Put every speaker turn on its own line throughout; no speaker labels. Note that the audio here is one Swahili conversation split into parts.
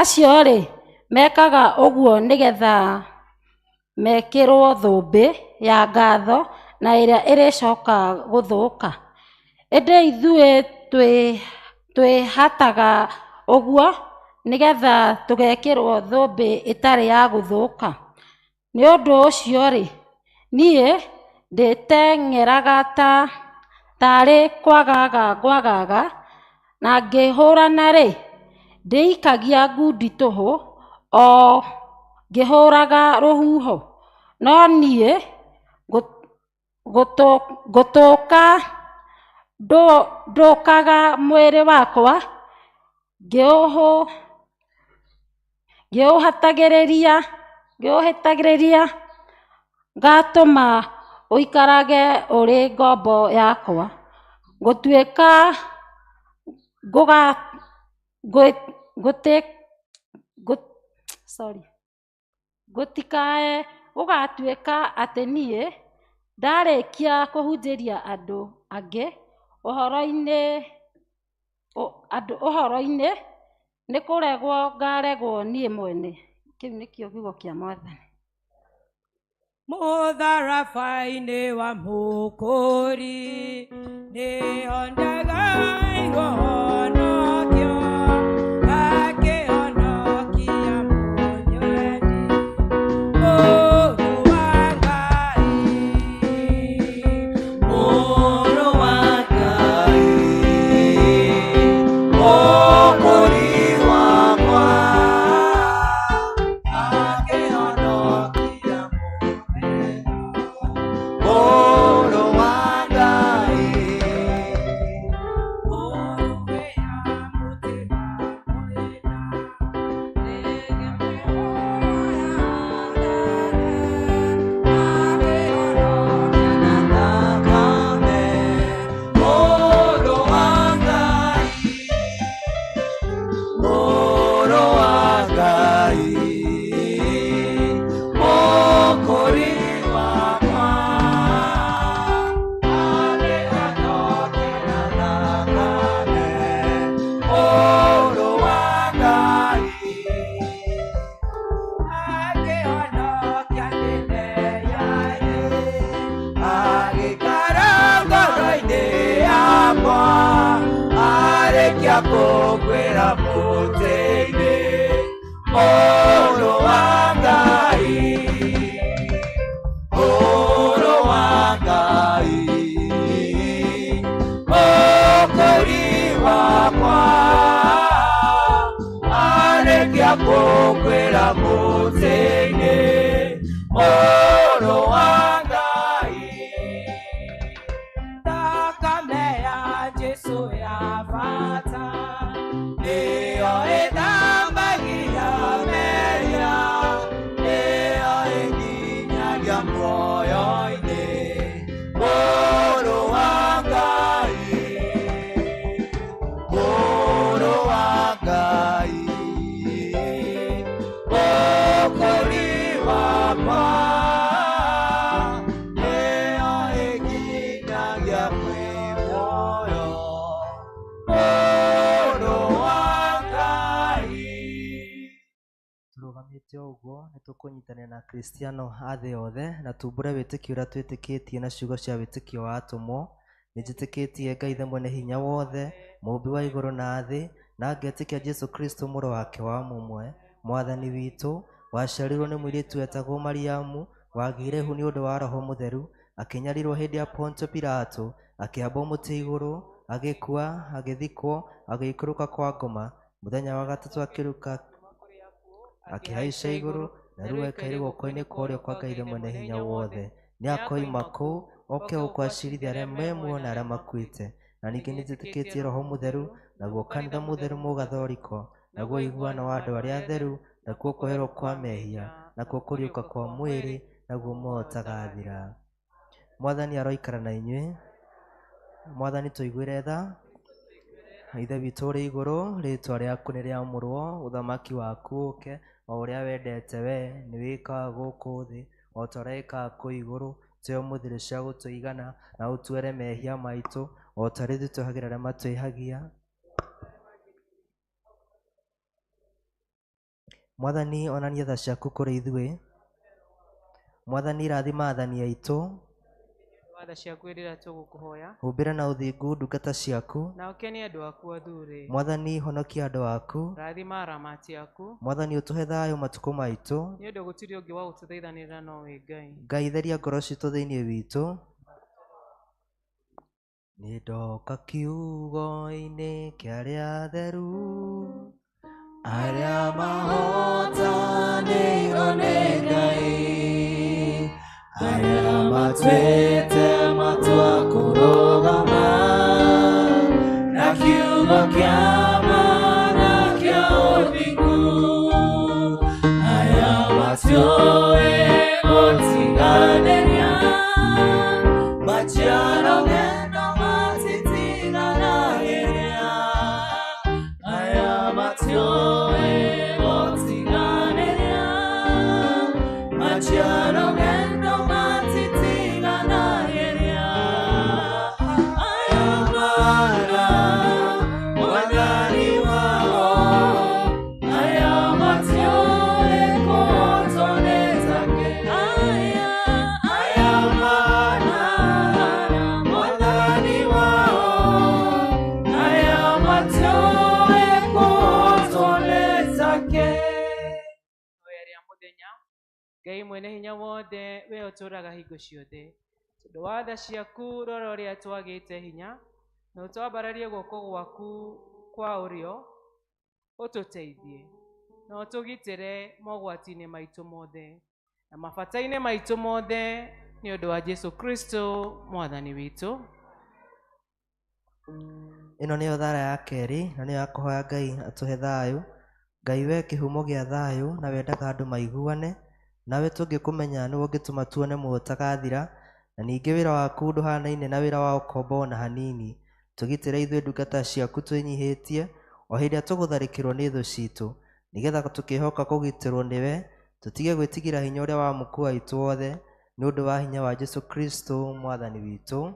acio rĩ mekaga ũguo nĩgetha mekĩrwo thũmbĩ ya ngatho na ĩrĩa ĩrĩcoka gũthũka. Ĩndĩ ithuĩ twĩhataga ũguo nĩgetha tũgekĩrwo thũmbĩ ĩtarĩ ya gũthũka. Nĩ ũndũ ũcio rĩ niĩ ndĩteng'eraga tarĩ kwagaga na ngĩhũrana rĩ ndĩikagia ngundi tũhũ o ngĩhũraga rũhuho, no niĩ ndũkaga mwĩrĩ wakwa ngĩũhĩtagĩrĩria ngatũma ũikarage ũrĩ ngombo yakwa, gũtikae gũgatuĩka atĩ niĩ ndarĩkia kũhunjĩria andũ angĩ ũhoro-inĩ nĩ kũregwo ngaregwo niĩ mwene. Kĩu nĩkĩo kiugo kĩa Mwathani.
Mũtharaba-inĩ wa Mũkũri nĩho ndagai ũhonokio, akĩhonokia mũnywendi Mũrũ wa Ngai, Mũrũ wa Ngai, Mũkũri wakwa, akĩhonokia Mũrũ wa Ngai, kũngwĩra mũtĩ-inĩ Mũrũ wa Ngai, Mũrũ wa Ngai, Mũkũri wakwa, arĩkia kũngwĩra mũtĩ-inĩ Mũrũ wa Ngai. Thakame ya Jesũ ya bata nĩyo ĩthambagia mehia, nĩyo ĩnginyagia muoyo-inĩ Mũrũ wa Ngai, Mũrũ wa Ngai, Mũkũri wakwa, nĩyo ĩnginyagia muoyo Mũrũ wa Ngai.
Tũrũgamĩte ũguo nĩ tũkũnyitanĩra na Kristiano a thĩ yothe na tumbũre wĩtĩkio ũrĩa twĩtĩkĩtie na ciugo cia wĩtĩkio wa atũmwo. Nĩ njĩtĩkĩtie Ngai Ithe mwene hinya wothe, mũmbi wa igũrũ na thĩ, na ngetĩkia Jesũ Kristo mũrũ wake wa mũmwe, Mwathani witũ, waciarirwo nĩ mũirĩtu wetagwo Mariamu, wagĩire ihu nĩ ũndũ wa Roho Mũtheru, akĩnyarirwo hĩndĩ ya Pontio Pilato, akĩambwo mũtĩ igũrũ, agĩkua, agĩthikwo, agĩikũrũka kwa ngoma, mũthenya wa gatatũ akĩriũka akĩhaica igũrũ, na rĩu ekaire guoko-inĩ kwa ũrĩo kwa Ngai Ithe mwene hinya wothe. Nĩ akoima kũu oke gũkwacirithia arĩa me muoyo na arĩa makuĩte. Na ningĩ nĩ njĩtĩkĩtie Roho Mũtheru, naguo kanitha mũtheru mũgathoriko, naguo ũiguano wa andũ arĩa atheru, nakuo kweherwo kwa mehia, nakuo kũriũka kwa mwĩrĩ, naguo muoyo ũtagathira. Mwathani aroikara na inyuĩ. Mwathani tũiguĩre tha. Ithe witũ ũrĩ igũrũ, rĩĩtwa rĩaku nĩ rĩamũrwo, ũthamaki waku ũũke, o ũrĩa wendete we nĩ wĩkaga gũkũ thĩ o ta ũrĩa wĩkaga kũu igũrũ. Tũhe ũmũthĩ cia gũtũigana, na ũtuere mehia maitũ o ta rĩu tũtwĩhagĩra arĩa matwĩhagia, Mwathani onania tha ciaku kũrĩ ithuĩ. Mwathani rathima athani aitũ.
watha ciaku rĩrĩa tũgũkũhoya,
Humbĩra na ũthingu ndungata ciaku.
na ũkenie andũ aku athure.
Mwathani honokia andũ aku.
Rathima aramati aku,
Mwathani ũtũhe thayũ matukũ maitũ.
nĩ ũndũ gũtirĩ ũngĩ wa gũtũthaithanĩrĩra no wĩ Ngai.
Ngai theria ngoro citũ thĩinĩ witũ. Nĩ ndoka kiugo-inĩ kĩa arĩa atheru,
arĩa mahotanĩirwo nĩ Ngai, arĩa matuĩte matua kũrũgama na kiugo kĩa ma na kĩa ũthingu, arĩa matiũĩ gũtiganĩria maciaro ng'endo matitiganagĩria, arĩa matiũĩ gũtiganĩria maciaro ng'endo matitiganagĩria, aya mana mwathani wao, aya matiũĩ kũtonezake, aya mana mwathani wao, aya matiũĩ kũtonezake.
Ihoya rĩa mũthenya. Ngai mwene hinya wothe, we ũtũũraga hingo ciothe, tondũ wa tha ciaku rora ũrĩa twagĩte hinya, na ũtwambararie guoko gwaku kwa ũrĩo, ũtũteithie na ũtũgitĩre mogwati-inĩ maitũ mothe na mabata-inĩ maitũ mothe, nĩ ũndũ wa Jesu Kristo mwathani witũ.
ĩno nĩyo thara ya kerĩ, na nĩyo ya kũhoya Ngai atũhe thayũ. Ngai we kĩhumo gĩa thayũ, na wendaga andũ maiguane, nawe tũngĩkũmenya nĩwe ũngĩtũma tuone muoyo ũtagathira, na ningĩ wĩra waku ndũhanaine na wĩra wa ũkombo ona hanini. Tũgitĩre ithuĩ ndungata ciaku twĩnyihĩtie, o hĩndĩ ĩrĩa tũgũtharĩkĩrwo nĩ thũ citũ, nĩgetha tũkĩhoka kũgitĩrwo nĩwe, tũtige gwĩtigĩra hinya ũrĩa wa mũkua witũ wothe, nĩ ũndũ wa hinya wa Jesu Kristo mwathani witũ.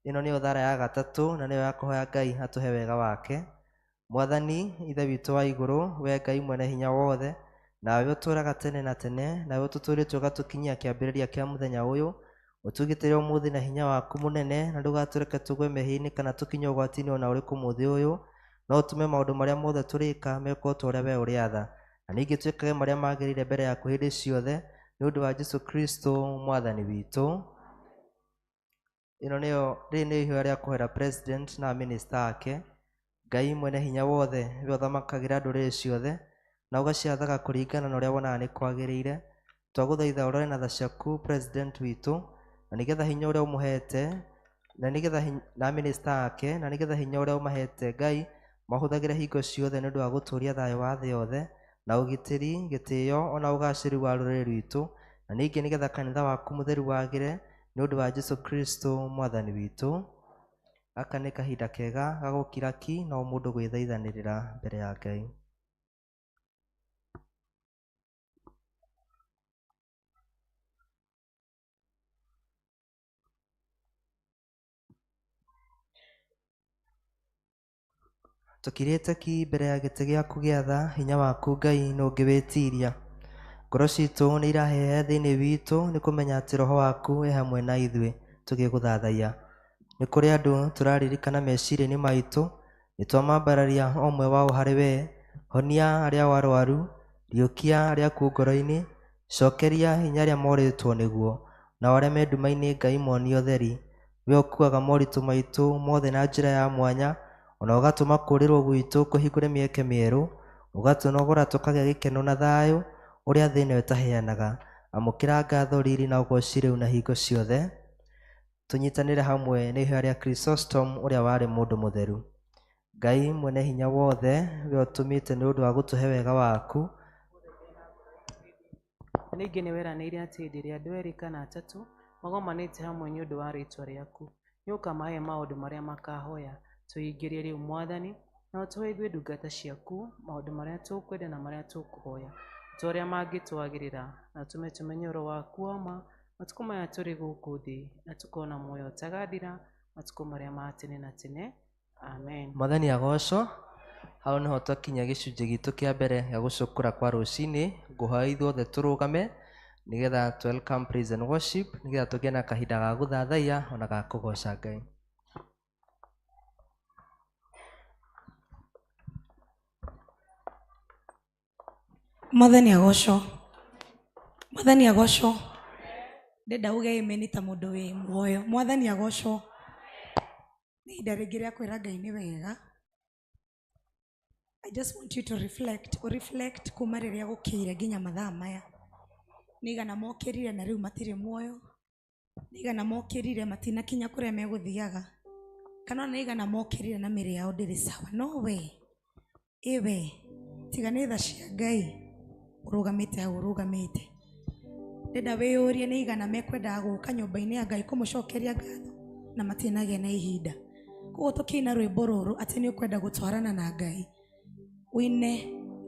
Ĩno nĩyo thara ya gatatũ, na nĩyo ya kũhoya Ngai atũhe wega wake. Mwathani ithe witũ wa igũrũ, we Ngai mwene hinya wothe, nawe ũtũũraga tene na tene, nawe ũtũtũrĩte ũgatũkinyia kĩambĩrĩria kĩa mũthenya ũyũ, ũtugitĩre ũmũthĩ na hinya waku mũnene, na ndũgatũreke tũgwe mehia-inĩ kana tũkinye ũgwati-inĩ ona ũrĩkũ mũthĩ ũyũ, no ũtũme maũndũ marĩa mothe tũrĩka mekwo ta ũrĩa we ũrĩatha, na ningĩ twĩkage marĩa magĩrĩire mbere yaku hĩndĩ ciothe, nĩ ũndũ wa Jesu Kristo mwathani witũ. Rĩrĩ nĩ ihoya rĩa kũhoera president na minister ake. Ngai mwene hinya wothe, we ũthamakagĩra ndũrĩrĩ ciothe na ũgaciathaga kũringana na ũrĩa wonaga nĩ kwagĩrĩire, twagũthaitha ũrore na tha ciaku president witũ, na nĩgetha hinya ũrĩa ũmũhete na minister ake, na nĩgetha hinya ũrĩa ũmahete Ngai mahũthagĩre hingo ciothe nĩ ũndũ wa gũtũũria thayũ wa thĩ yothe, na ũgitĩri, gĩtĩo ona ũgacĩru wa rũrĩrĩ rwitũ, na ningĩ nĩgetha kanitha waku mũtheru wagĩre nĩ ũndũ wa Jesu Kristo mwathani witũ. Gaka nĩ kahinda kega ga gũkira ki na o mũndũ gwĩthaithanĩrĩra mbere ya Ngai. Tũkirĩte ki mbere ya gĩtĩ gĩaku gĩa tha, hinya waku Ngai nĩ ũngĩwĩtiria. Ngoro citũ nĩ irahehe thĩinĩ witũ nĩ kũmenya atĩ roho waku wĩ hamwe na ithuĩ tũgĩgũthathaiya. Nĩ kũrĩ andũ tũraririkana meciria-inĩ maitũ, nĩ twamambararia o ũmwe wao harĩ we. Honia arĩa warwaru, riũkia arĩa akuũ ngoro-inĩ, cokeria hinya arĩa morĩtwo nĩguo, na arĩa me nduma-inĩ Ngai monio theri. We ũkuaga moritũ maitũ mothe na njĩra ya mwanya, ona ũgatũma kũũrĩrwo gwitũ kũhingũre mĩeke mĩerũ, ũgatũnogora tũkagĩa gĩkeno na thayũ ũrĩa thĩ ĩno ĩtaheanaga. Amũkĩra ngatho, riri na ũgooci rĩu na hingo ciothe. Tũnyitanĩre hamwe nĩ ihoya rĩa Chrysostom ũrĩa warĩ mũndũ mũtheru. Ngai mwene hinya wothe, we ũtũmĩte nĩ ũndũ wa gũtũhe wega waku.
Ningĩ nĩ weranĩire atĩ hĩndĩ ĩrĩa andũ erĩ kana atatũ magomanĩte hamwe nĩ ũndũ wa rĩĩtwa rĩaku, nĩ ũkamahe maũndũ marĩa makahoya. Tũhingĩrie rĩu Mwathani, na ũtũhe ithuĩ ndungata ciaku maũndũ marĩa tũkwenda na marĩa tũkũhoya, ta ũrĩa mangĩtwagĩrĩra, na tũme tũmenye ũhoro waku wa ma matukũ maya tũrĩ gũkũ thĩ, na tũkona muoyo ũtagathira matukũ marĩa ma tene na tene. Amen.
Mwathani agocwo. hau niho twakinya gicunjĩ gitu kia mbere ya gucukura kwa rucinĩ. Ngũhoya ithuothe tũrũgame nigetha to welcome praise and worship, nigetha tũgĩe na kahinda ga gũthathaiya ona ga kũgoca Ngai.
Mwathani agocwo. Mwathani agocwo. Ndenda uge amen ta mũndũ wĩ muoyo. Mwathani agocwo. Nĩ ihinda rĩngĩ rĩa kwĩra Ngai nĩ wega. I just want you to reflect kuma rĩrĩa gũkĩire nginya mathaa maya. Nĩigana mokĩrire na rĩu matirĩ muoyo. Nĩigana mokĩrire matinakinya kũrĩa megũthiaga. Kana nĩigana mokĩrire na mĩĩrĩ yao ndĩrĩ sawa. No we. Ewe. Tiga nĩ tha cia Ngai. Urugamite au urugamite. Ndenda wĩyũrie nĩ igana mekwendaga gũka nyũmba-inĩ ya Ngai kũmũcokeria ngatho na matinagĩa na ihinda. Koguo tũkĩina rwĩmbo rũrũ atĩ nĩ ũkwenda gũtwarana na Ngai. Wine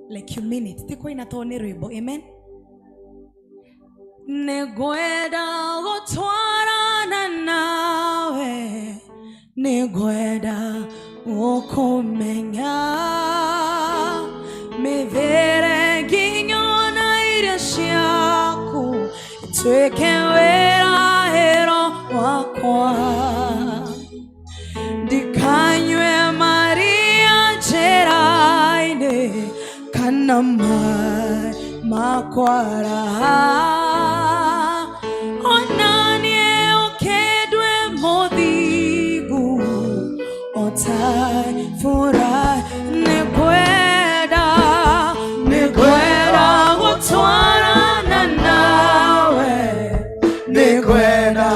like you mean it. Ti kũina to nĩ rwĩmbo. Amen. Nĩngwenda gũtwarana nawe. Nĩngwenda gũkũmenya. Mĩthiĩre nginya na irio ciaku ituĩke wĩrahĩro wakwa. Ndikanyue maria njĩra-inĩ kana maĩ ma kwaraha. Ona niĩ ũkĩndue mũthingu ũtarĩ furaha. Nĩngwenda gũtwarana nawe. Nĩngwenda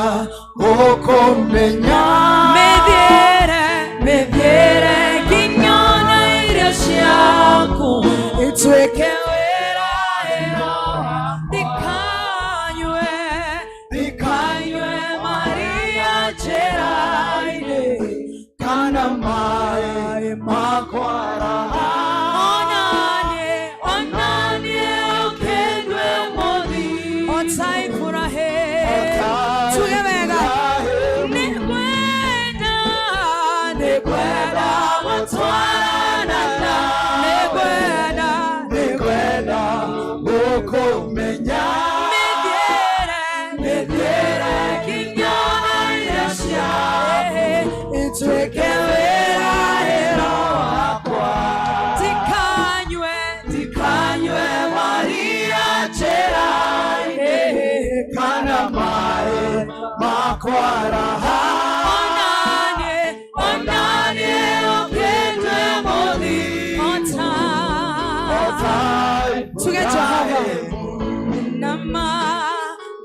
gũkũmenya. Mĩthiĩre nginya na irio ciaku ituĩke wĩrahĩro. Ndikanyue maria njĩra-inĩ kana maĩ ma kwaraha.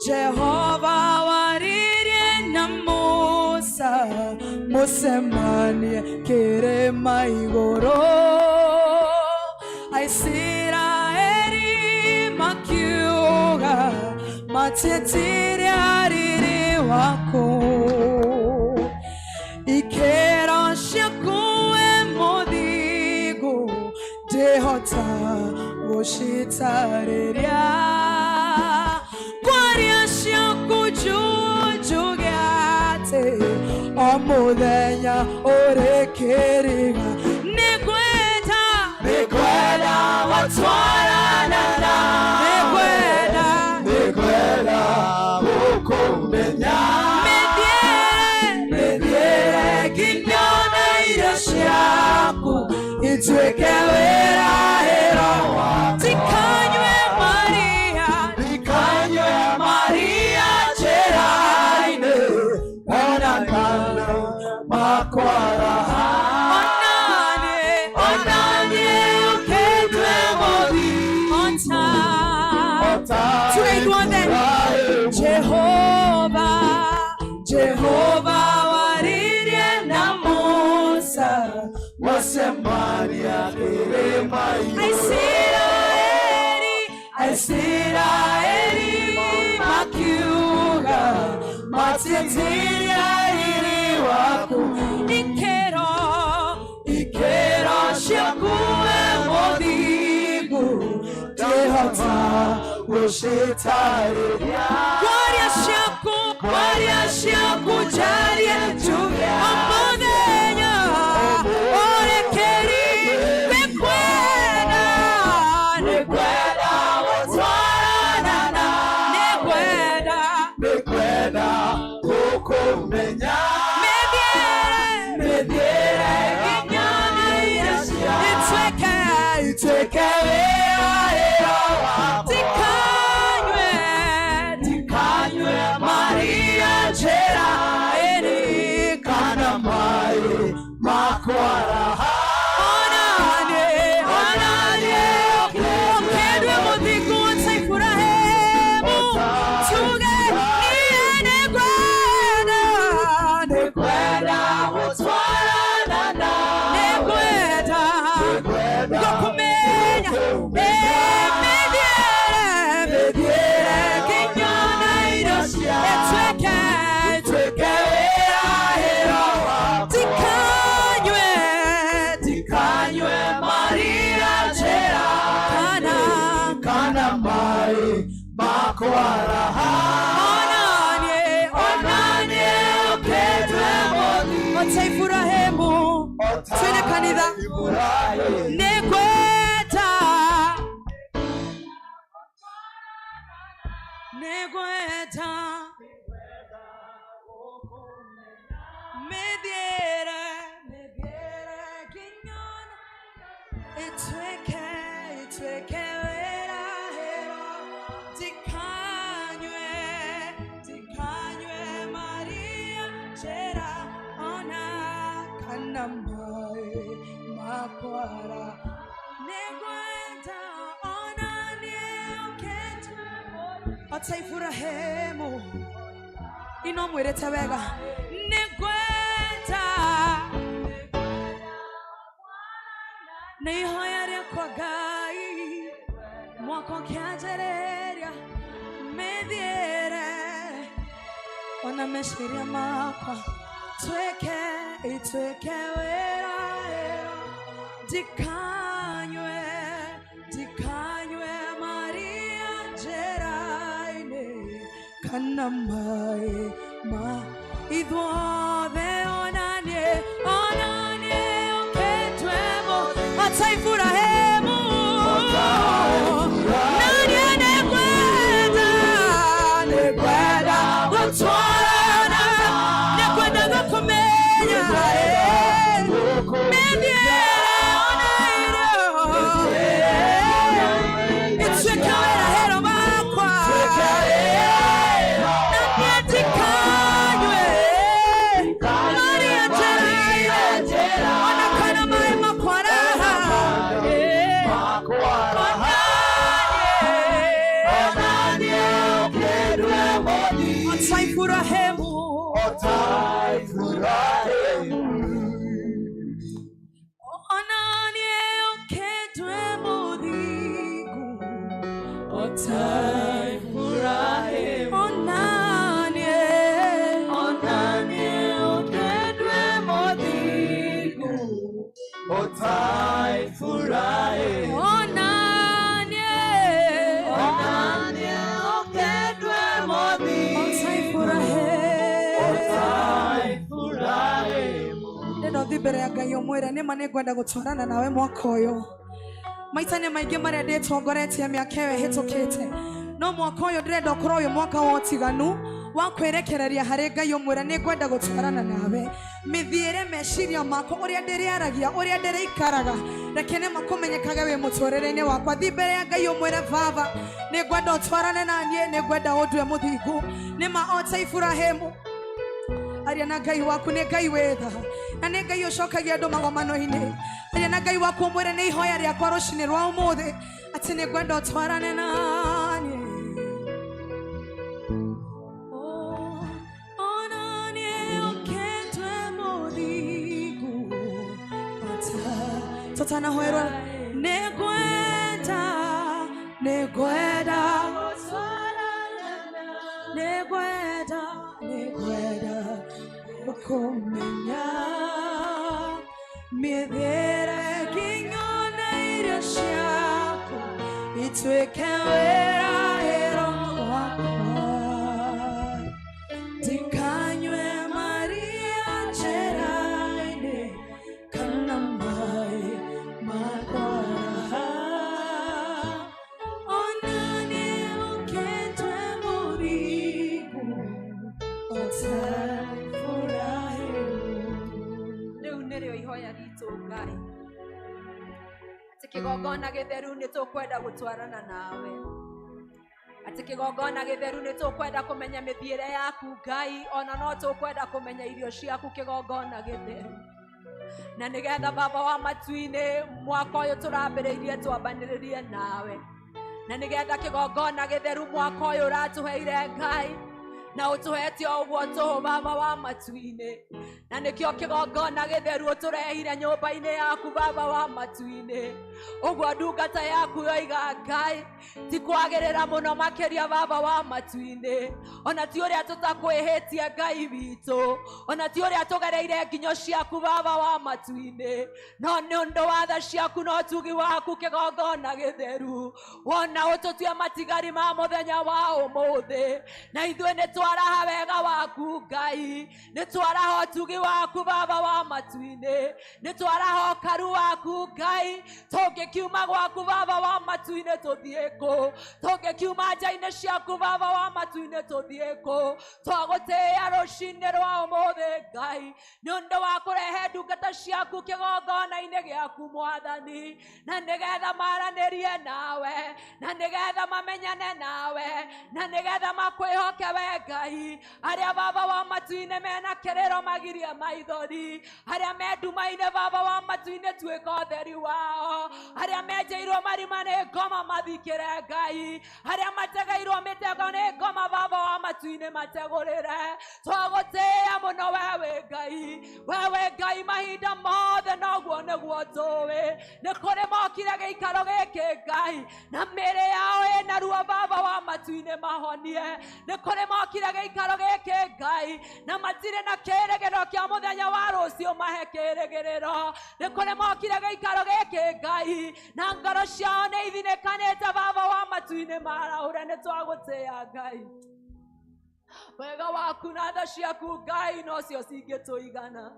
Jehova waririe na Musa musemanie kĩrĩma igũrũ. Aisiraeli makiuga matĩtiria riri waku. Ikĩro ciaku we mũthingu ndĩhota gũcitarĩria. Kwaria ciaku njunjuge atĩ o mũthenya ũrĩ kĩrĩga. Nĩngwenda gũtwarana nawe. Nĩngwenda gũkũmenya. Mĩthiĩre nginya na irio ciaku ituĩke wĩrahĩro wakwa. Ndikanyue maria njĩra-inĩ ona kana ma kwaraha. Ona niĩ ũkĩndue mũthingu. Jehova waririe na Musa wasemania kĩrĩma igũrũ. Aisiraeli makiuga matĩtiria riri waku. Ikĩro ciaku we mũthingu ndĩhota gũcitarĩria. Kwaria ciaku njarie njuge o mũthenya ũrĩ kĩrĩga.
tikanywe Maria njera eni kana mai makwara onanie okedwe muthigu otaifurahemu tuge niye nekwenda gutwarana na nekwenda gokumenya mediere kinyana irosia etweke ahero tikanywe Maria njera kana mai makwara onanie okedwe moni
otaifurahemu twende kanitha nekwenda mediere kinyana etweke wera hero tikanywe Maria njera ona kana mai makwara nekwenda onanie okedwe otaifurahemu inomwirete wega nekwenda neihoya riakwa Ngai mwako kianjereria methiere ona meciria makwa tweke wera hero tikanywe Maria njera-ini kana mai ithuothe onanie okedwemo otaifurahemu nanie nekwenda gutwarana nekwenda gukumenya mediere onairo etweke wera hero makwa nanie tikanywe Maria njera ona kana mai makwara onanie okedwe moni otaifurahemu onanie okedwe mothigu
otaifurahemu
onanie
okedwe mothigu otaifurahemu
onanie
okedwe mothigu otaifurahemu
ndenda thi mbere ya Ngai omwire nima nĩngwenda gũtwarana nawe mwaka ũyũ maita nĩ maingĩ marĩa ndĩtongoretie mĩaka ĩyo ĩhĩtũkĩte no mwaka ũyũ ndĩrenda ũkorwo ũyũ mwaka wa ũtiganu wa kwĩrekereria harĩ Ngai omwire nĩngwenda gũtwarana nawe mĩthiĩre meciria makwa ũrĩa ndĩrĩaragia ũrĩa ndĩrĩikaraga reke nĩ makũmenyekage wĩ mũtũrĩre-inĩ wakwa thi mbere ya Ngai omwire Baba nĩngwenda ũtwarane naniĩ nĩngwenda ũndue mũthingu nĩma otaifurahemu aria na Ngai waku nĩ Ngai wetha na nĩ Ngai ũcokagia andũ magomano-inĩ aria na Ngai waku ũmwĩre nĩ ihoya rĩakwa rũcinĩ rwa ũmũthĩ atĩ nĩngwenda ũtwarane naniĩ onanie okedwe mũthingu tũtanahoerwo nĩngwenda gũkũmenya mĩthiĩre kinyona irio ciaku itwĩke wĩra hero wakwa tikanywe Maria njera-ini kana mai makwara onanie okedwe mũthingu otaifurahemu
rĩu nĩrĩo ihoya ritũ Ngai atĩ kigongona githeru ni tukwenda gutwarana nawe ati kigongona githeru ni tukwenda kumenya mithiire yaku Ngai ona no tukwenda kumenya irio ciaku kigongona githeru na nigetha baba wa matu-ini mwaka uyu turambiriirie twambaniririe nawe na nigetha kigongona githeru mwaka uyu uratuheire Ngai na utuhete uguo tuhu baba wa matu-ini na nikio kigongona githeru uturehire nyumba-ini yaku baba wa matu-ini uguo ndungata yaku yoiga Ngai ti kwagirira muno makiria baba wa matu-ini ona ti uria tutakwihitie Ngai witu ona ti uria tugereire nginyo ciaku baba wa matu-ini no ni undu wa tha ciaku no tugi waku kigongona githeru wona ututue matigari ma muthenya wa umuthi na ithuĩ nĩ twaraha wega waku Ngai nĩ twaraha ũtugi waku baba wa matu-ini nĩ twaraha ũkaru waku Ngai tũngĩkiuma gwaku baba wa matu-ini tũthiĩ kũ tũngĩkiuma nja-inĩ ciaku baba wa matu-ini tũthiĩ kũ twagũtĩĩa rũcinĩ rwa ũmũthĩ Ngai nĩ ũndũ wa kũrehe ndungata ciaku kĩgongona-inĩ gĩaku Mwathani na nĩgetha maranĩrie nawe na nĩgetha mamenyane nawe na nĩgetha makwĩhoke we Ngai arĩa baba wa matu-ini mena kĩrĩro magirie maithori arĩa me nduma-inĩ baba wa matu-ini tuĩka ũtheri wao arĩa menjeirwo marima nĩ ngoma mathikĩre Ngai arĩa mategeirwo mĩtego nĩ ngoma baba wa matu-ini mategũrĩre twagũtĩĩa mũno wewe Ngai mahinda mothe noguo nĩguo tũĩ nĩ kũrĩ mokire gĩikaro gĩkĩ Ngai na mĩĩrĩ yao ĩna ruo baba wa matu-ini mahonie nĩ kũrĩ mokire gĩikaro gĩkĩ Ngai na matirĩ na kĩĩrĩgĩrĩro kĩa mũthenya wa rũciũ mahe kĩĩrĩgĩrĩro nĩ kũrĩ mokire gĩikaro gĩkĩ Ngai na ngoro ciao nĩ ithinĩkanĩte baba wa matu-ini maraũre nĩ twagũtĩĩa Ngai wega waku na tha ciaku Ngai nocio cingĩtũigana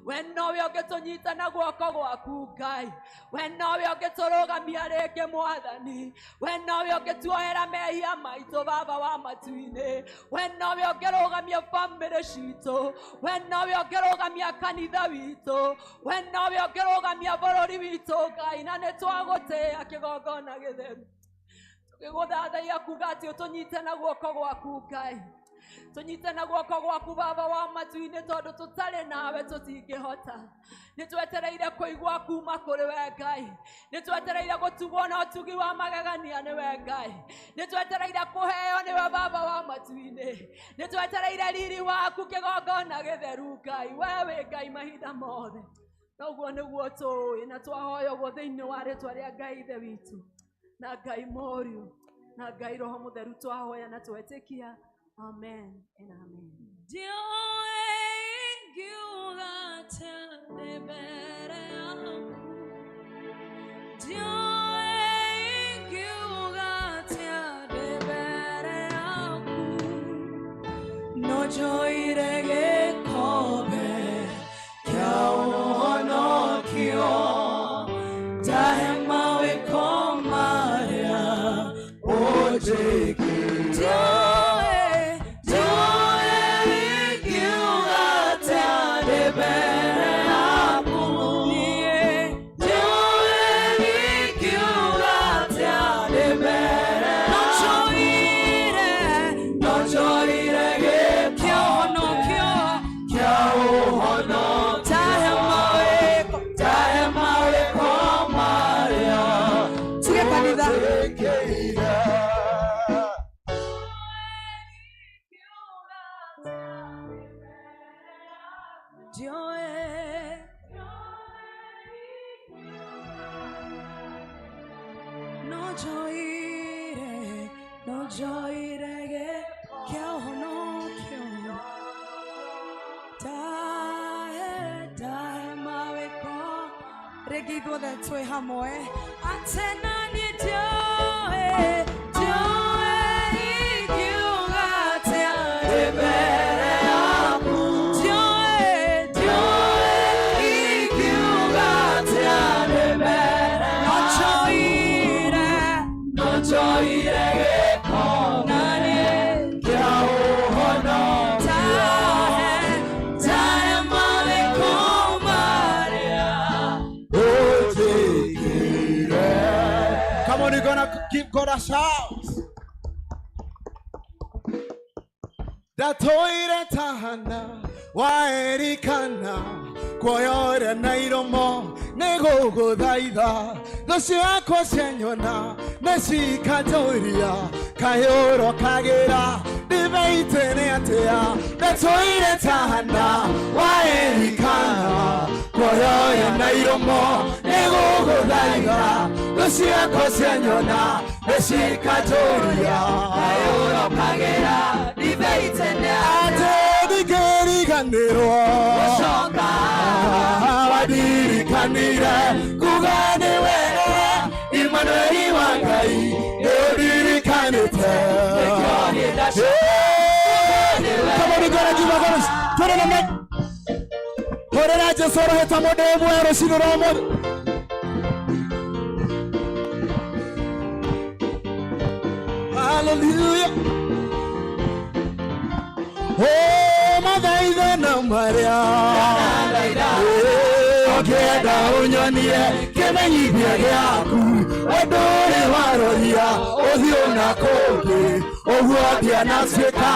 we nowe ũngĩtũnyitana guoko gwaku Ngai we nowe ũngĩtũrũgamia rĩngĩ Mwathani we nowe ũngĩtuohera mehia maitũ baba wa matu-ini we nowe ũngĩrũgamia bamĩrĩ citũ we nowe ũngĩrũgamia kanitha witũ we nowe ũngĩrũgamia bũrũri witũ Ngai na nĩ twagũtĩĩa kĩgongona gĩtheru tũgĩgũthathaiya kuga atĩ ũtũnyitana guoko gwaku Ngai tunyitana guoko gwaku baba wa matu-ini tondũ tũtarĩ nawe tũtingĩhota nĩ twetereire kũigua kuma kũrĩ we Ngai nĩ twetereire gũtugwo na ũtugi wa magegania nĩ we Ngai nĩ twetereire kũheo nĩ we baba wa matu-ini nĩ twetereire riri waku kĩgongona gĩtheru Ngai we wĩ Ngai mahinda mothe noguo nĩguo tũĩ na twahoya ũguo thĩinĩ wa rĩtwa rĩa Ngai ithe witũ na Ngai Mũriũ na Ngai Roho Mũtheru twahoya na twetĩkia amen and amen.
No joire ge kobe kyao no kyo tahema we komaria ojeki
Twe hamwe antena ni
Come on, you're gonna give God a shout. Datoire tahana waerikana koyore nairomo negogo daida dosiako senyona nesikatoria kayoro kagera diveite neatea datoire tahana waerikana koyore nairomo negogo daida dosiako senyona nesikatoria kayoro kagera diveite Adedigerigandero Washoka Wadirikanire Kuganewera Immanueli Wangai Eodirikanite Come on, you gotta give a voice. Put it on the mic. Put it on just so that I'm on the way to see the Roman. Hallelujah. Oh, madaida na Maria. Ogeda unyonie kemenyithia giaku odore waroria othio na koge oguo dia na sweka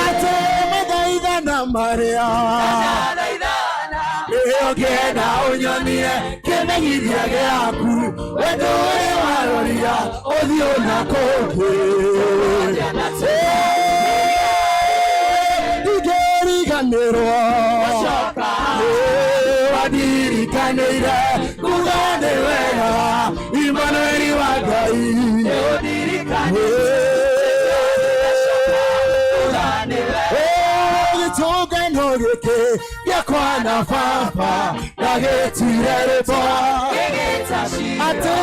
ate madaida na Maria. Ogeda unyonie kemenyithia giaku odore waroria othio na koge Washoka Wadirikanire Kuganewera Immanueli Wangai Eodirikanire Gitoga nogeke Yakwana papa Nagetirerebo Ate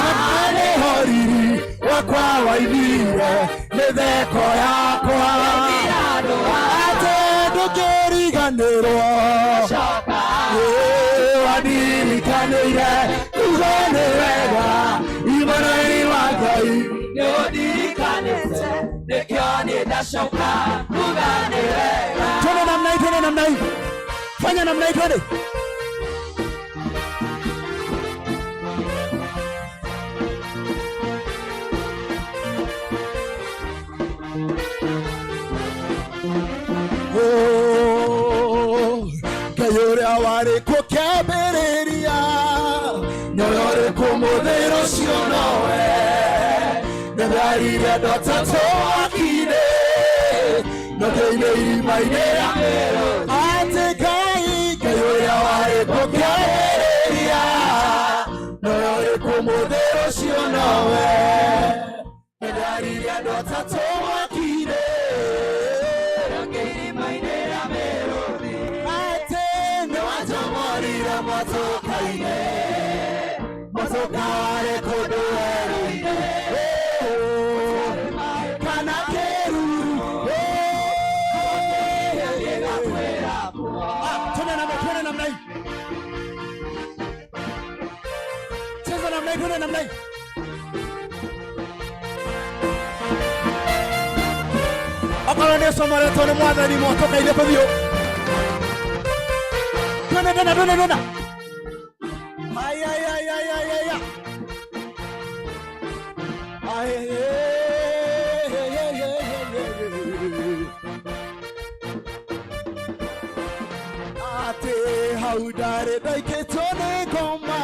hane horiri Wakwa waibire Nedeko yakwa Adedigerigandero Washoka Wadirikanire Kuganewera Immanueli Wangai Eodirikanite Nekione dashoka Kuganewera Twende namna hii Fanya namna hii twende Kayore aware kokebereria Noyore komodero sionoe Nebarire dotato akide Nogeine imaine amero Ate kai Kayore aware kokebereria Noyore komodero sionoe Nebarire dotato akide Matokare kodoere Kanakeru Twende namna hii Cheza namna hii twende namna hii Akana somare tone mwana ni motoka ile pavio Twende Ay Ate haudare daiketone goma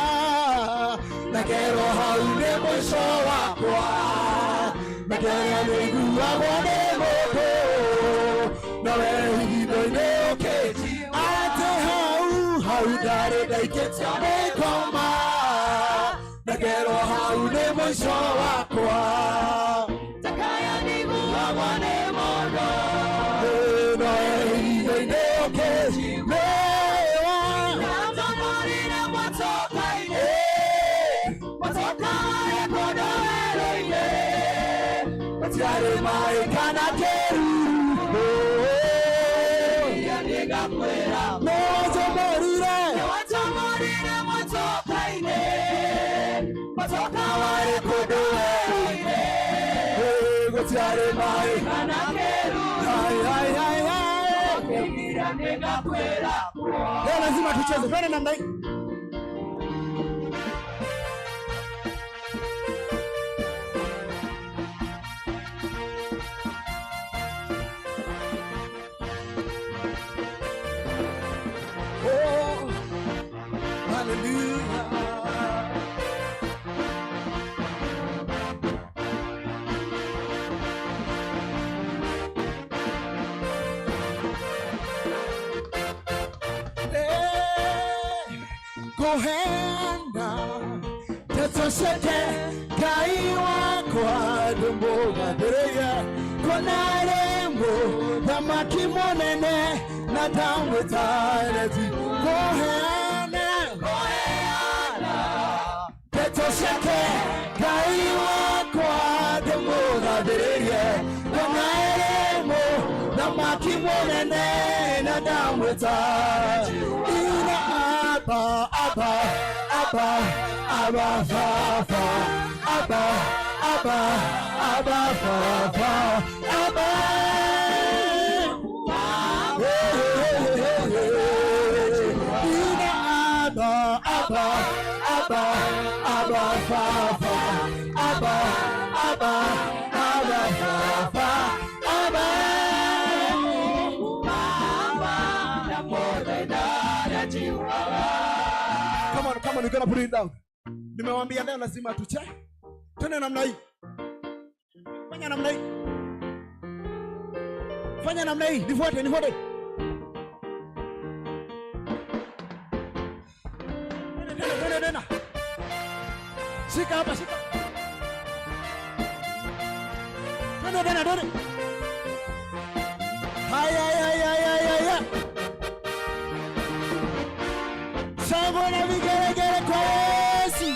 Nakero haude mwisho wakwa Nakero niguwa wane moko Nawe hido ineokeji Ate haudare daiketone goma Nakero haude mwisho wakwa Takaya niguwa wane moko Nawe hido ineokeji Tiare mai kanakeru Yaniga kwera Moto morire Motokaine Motoka wale kodoe Tiare mai kanakeru Yaniga kwera Leo lazima tucheze twende namna hii hallelujah. Go hand down, that's a second. Kaiwa kwa dumboga dereya, konarembo na makimonene na damu tarati. Go hand, that's a second. Kaiwa kwa dumboga dereya, konarembo na makimonene na damu tarati. Abba, Abba, Abba, Abba, Father, Abba, Abba, Abba, Father, Abba, Abba, Abba, Abba, Abba, Father, Abba, Abba, Abba, Father, Abba. Come on, you're gonna put it down. Nimewambia leo lazima tuche. Twende namna hii. Fanya namna hii. Fanya namna hii. Nifuate, nifuate. Nena. Shika hapa, shika. Twende. Haya. Sabona vigere kwesi.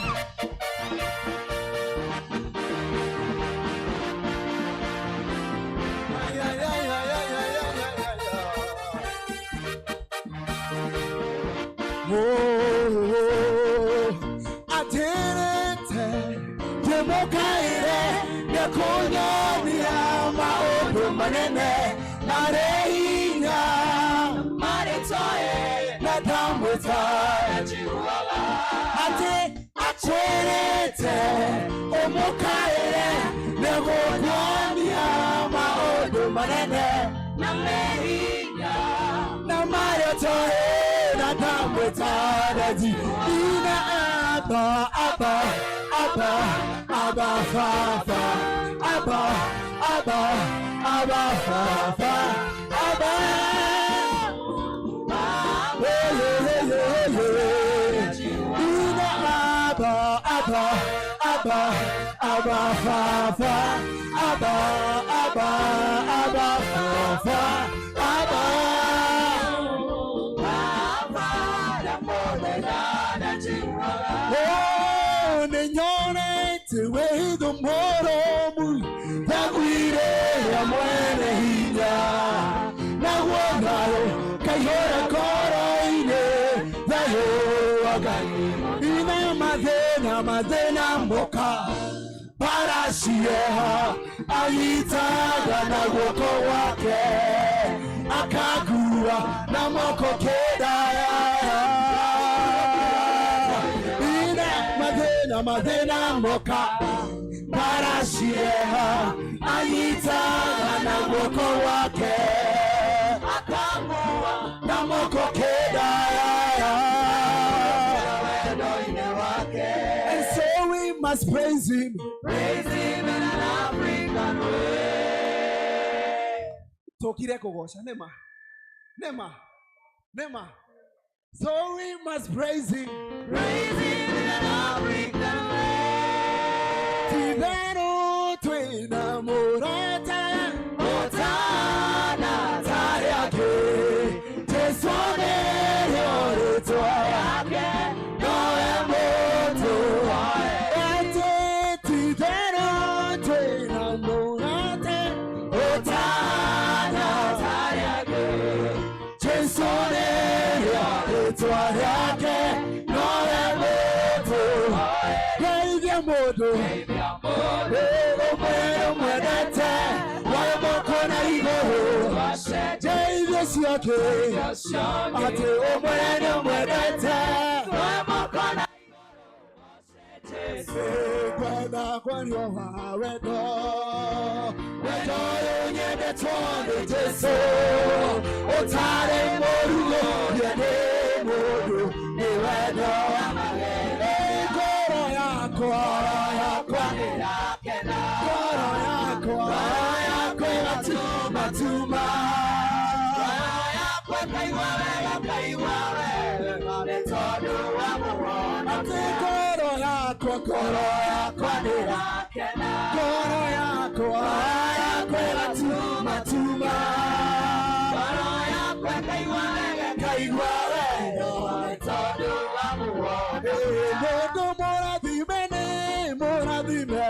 Atenete demokaire yakonya maodo manene nareinya maretoe na damweta ate atenete omokaire yakonya maodo manene nareinya na maretoe na damweta daji ina Abba, Abba, Abba, Abba, Father, Abba, Abba, Abba, Father, Abba, Ina Abba, Abba, Abba, Abba, Father, Abba, Abba, Abba, Father, Abba. Oh, ninyone tewe domoro taguire ya mwene hinya na wogaro kayora koro ine dayo agani ina madena mboka parashieha ayitaga na woko wake akagura na moko kedaya madena moka parashieha ayitaga na woko wake akamua na moko kedaya and so we must praise him in an African way. Tokire kogosha nema so we must praise him in an African way. Tivero twina morata otana tayake tesone yore toyake noe moto ate tivero twina morata otana tayake tesone yore toyake modo mwedete wayomokona igoho jeivyesiake ate omwene mwedete wayomokona kwenda kwanyoha wedo yonyede tonde jeso otare morugo yene modo ni wedo irakena ngoro yakwa igatuma tuma ngoro yakwa kaigua wega nĩ tondũ wa mũhono ngoro yakwa nĩrakena ngoro yakwa igatuma tuma ngoro yakwa kaigua wega nĩ tondũ wa mũhono mũndũ mũrathime nĩ mũrathime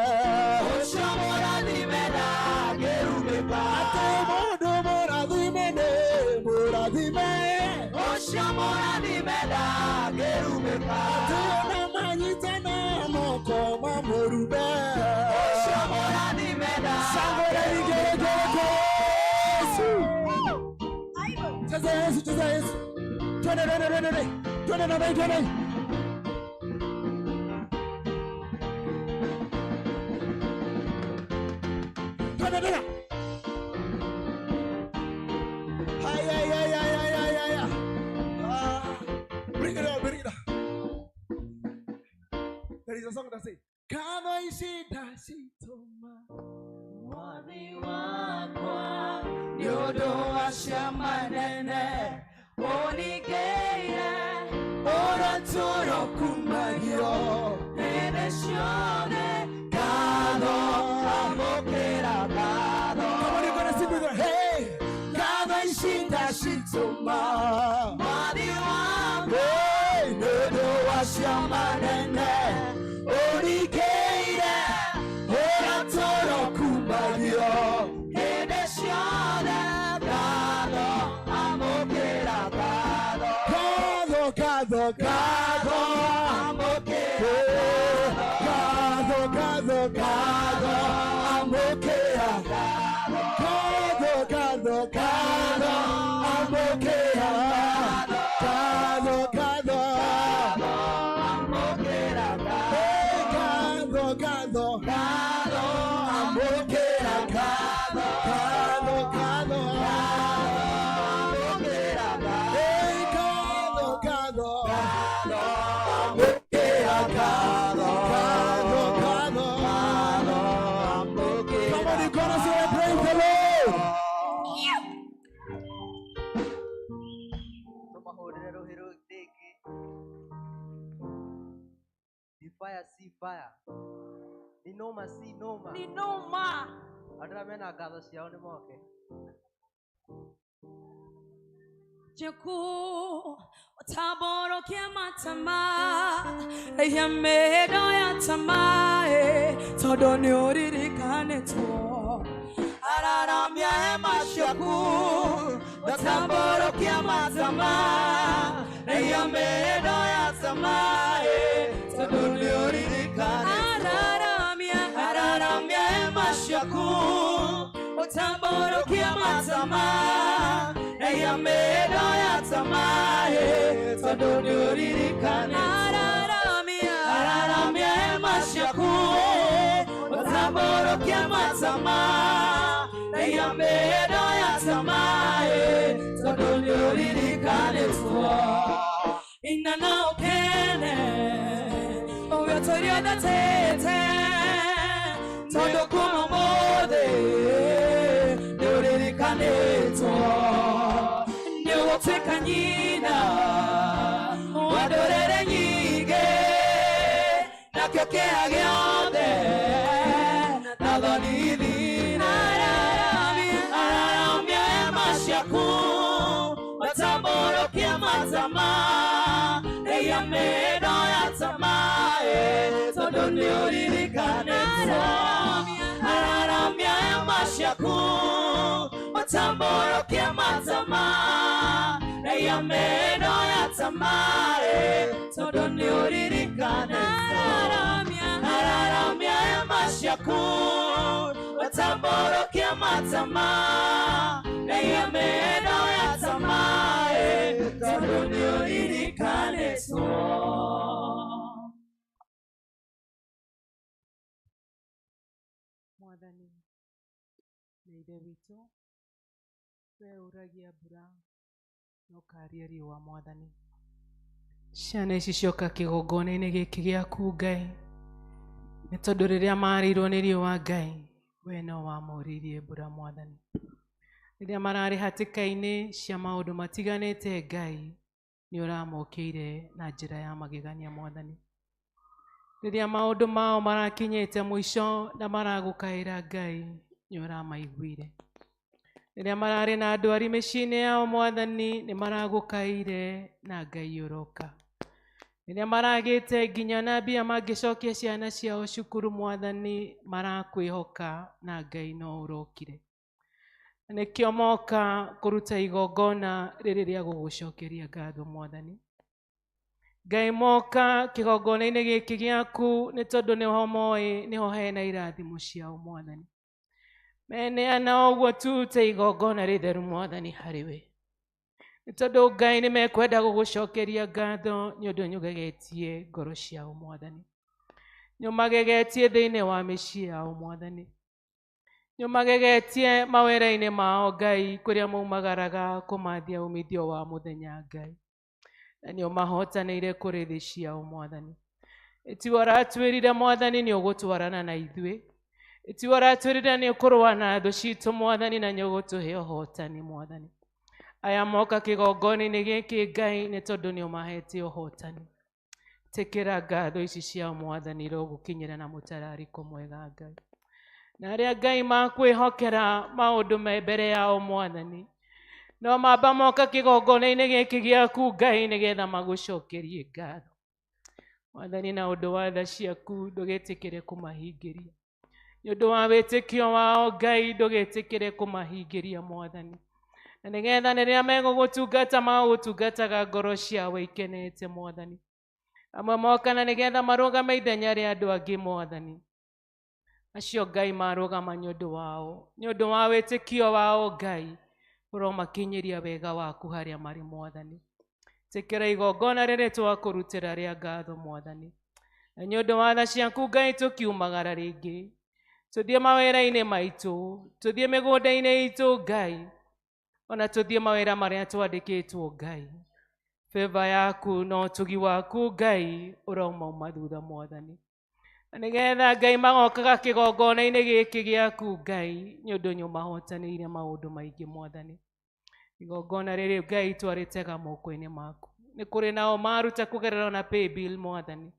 ũcio mũrathime ndangĩrumĩka atĩ mũndũ mũrathime nĩ mũrathime ũcio mũrathime ndangĩrumĩka atĩ ona manyitana moko mamũrume ũcio mũrathime ndangĩrumĩka Cheza Yesu twende Bring it up. There is a song that says, Kama ishinda shitoma mwami wakwa nyodo ashama nene onigeire oratoro kumagio nene shone kado amokera kado. Come on, you're gonna sing with her. Hey, kama ishinda shitoma mwami wakwa nyodo ashama nene onigeire oratoro kumagio nene shone kado amokera kado. Kado amokera kado amokera kado amokera kado amokera kado amokera kado Somebody gonna say praise the Lord.
Tumahurire ruhiru ndingi ni fire si fire ni noma si noma
Ni noma.
andra mena ngatho ciao ni moke
Jaku utaboro kiamatama eyamedo yatamae todo ni oririkane to araramya emashaku utaboro kiamatama eyamedo yatamae todo ni oririkane araramya emashaku utaboro kiamatama eyamedo yatamae todo ni oririkane araramya emashaku utaboro kiamatama eyamedo yatamae todo ni oririkane inana okene oyotoria datete todo como mode ni oririkane Tekanyina wadorere nyige nakyo keagiothe nathonithina araramya emashaku watamborokia matama eyamedo yatamae todo ni oririkane araramya emashaku watamborokia matama eyamedo yatamae todo ni oririkane araramya emashaku watamborokia matama eyamedo yatamae todo ni oririkane
Mwathani nĩ ithe witũ we ũragia mbura no karia riũa Mwathani. Ciana ici cioka kĩgongona-inĩ gĩkĩ gĩaku Ngai nĩ tondũ rĩrĩa marĩirwo nĩ riũa Ngai we no wamũririe mbura Mwathani. Rĩrĩa mararĩ hatĩka-inĩ cia maũndũ matiganĩte Ngai nĩ ũramũkĩire na njĩra ya magegania Mwathani. Rĩrĩa maũndũ mao marakinyĩte mũico na maragũkaĩra Ngai nĩ ũramaiguire. Rĩrĩa mararĩ na ndwari mĩciĩ-inĩ yao Mwathani nĩ maragũkaĩire na Ngai ũroka. Rĩrĩa maragĩte nginya na mbia mangĩcokia ciana ciao cukuru Mwathani marakwĩhoka na Ngai no ũrokire. Nĩkĩo moka kũruta igongona rĩrĩ rĩa gũgũcokeria ngatho Mwathani. Ngai moka kĩgongona-inĩ gĩkĩ gĩaku nĩ tondũ nĩho moĩ nĩho hena irathimo ciao Mwathani. Meneana ũguo tu ta igongona rĩtheru Mwathani harĩ we. Nĩ tondũ Ngai nĩ mekwenda gũgũcokeria ngatho nĩ ũndũ nyũgegetie ngoro ciao Mwathani. Nyũmagegetie thĩinĩ wa mĩciĩ yao Mwathani. Nyũmagegetie mawĩra-inĩ mao Ngai kũrĩa maumagaraga kũmathia umithio wa mũthenya Ngai. Na nĩ ũmahotanĩire kũrĩ thĩ ciao Mwathani. Ĩtiwe ũratwĩrire Mwathani nĩ ũgũtwarana na ithuĩ. Ĩtiwe ũratwĩrire nĩ ũkũrũa na thũ citũ Mwathani na nĩ ũgũtũhe ũhotani Mwathani. Aya moka kĩgongona-inĩ gĩkĩ Ngai nĩ tondũ nĩ ũmahete ũhotani. Tĩkĩra ngatho ici ciao Mwathani rogũkinyĩra na mũtararĩko mwega Ngai. Na arĩa Ngai makwĩhokera maũndũ me mbere yao Mwathani no mamba moka kĩgongona-inĩ gĩkĩ gĩaku Ngai nĩgetha magũcokerie ngatho Mwathani. Na ũndũ wa tha ciaku ndũgĩtĩkĩre kũmahingĩria. Nĩ ũndũ wa wĩtĩkio wao Ngai ndũgĩtĩkĩre kũmahingĩria Mwathani. Na nĩgetha rĩrĩa megũgũtungata magũtungataga ngoro ciao ikenete Mwathani. Amwe moka na nĩgetha marũgame ithenya rĩa andũ angĩ Mwathani. Acio Ngai marũgama nĩ ũndũ wao, nĩ ũndũ wa wĩtĩkio wao Ngai ũromakinyĩria wega waku harĩa marĩ Mwathani. Tĩkĩra igongona rĩrĩ twakũrutĩra rĩa ngatho Mwathani. Na nĩ ũndũ wa tha ciaku Ngai tũkiumagara rĩngĩ, tũthiĩ mawĩra-inĩ maitũ, tũthiĩ mĩgũnda-inĩ itũ Ngai, ona tũthiĩ mawĩra marĩa twandĩkĩtwo Ngai. Favor yaku na ũtugi waku Ngai ũromauma thutha Mwathani. Na nĩgetha Ngai magokaga kĩgongona-inĩ gĩkĩ gĩaku Ngai nĩ ũndũ nĩũmahotanĩire maũndũ maingĩ Mwathani. Igongona rĩrĩ Ngai twarĩtega moko-inĩ maku. Nĩ kũrĩ nao maruta kũgerera na paybill Mwathani.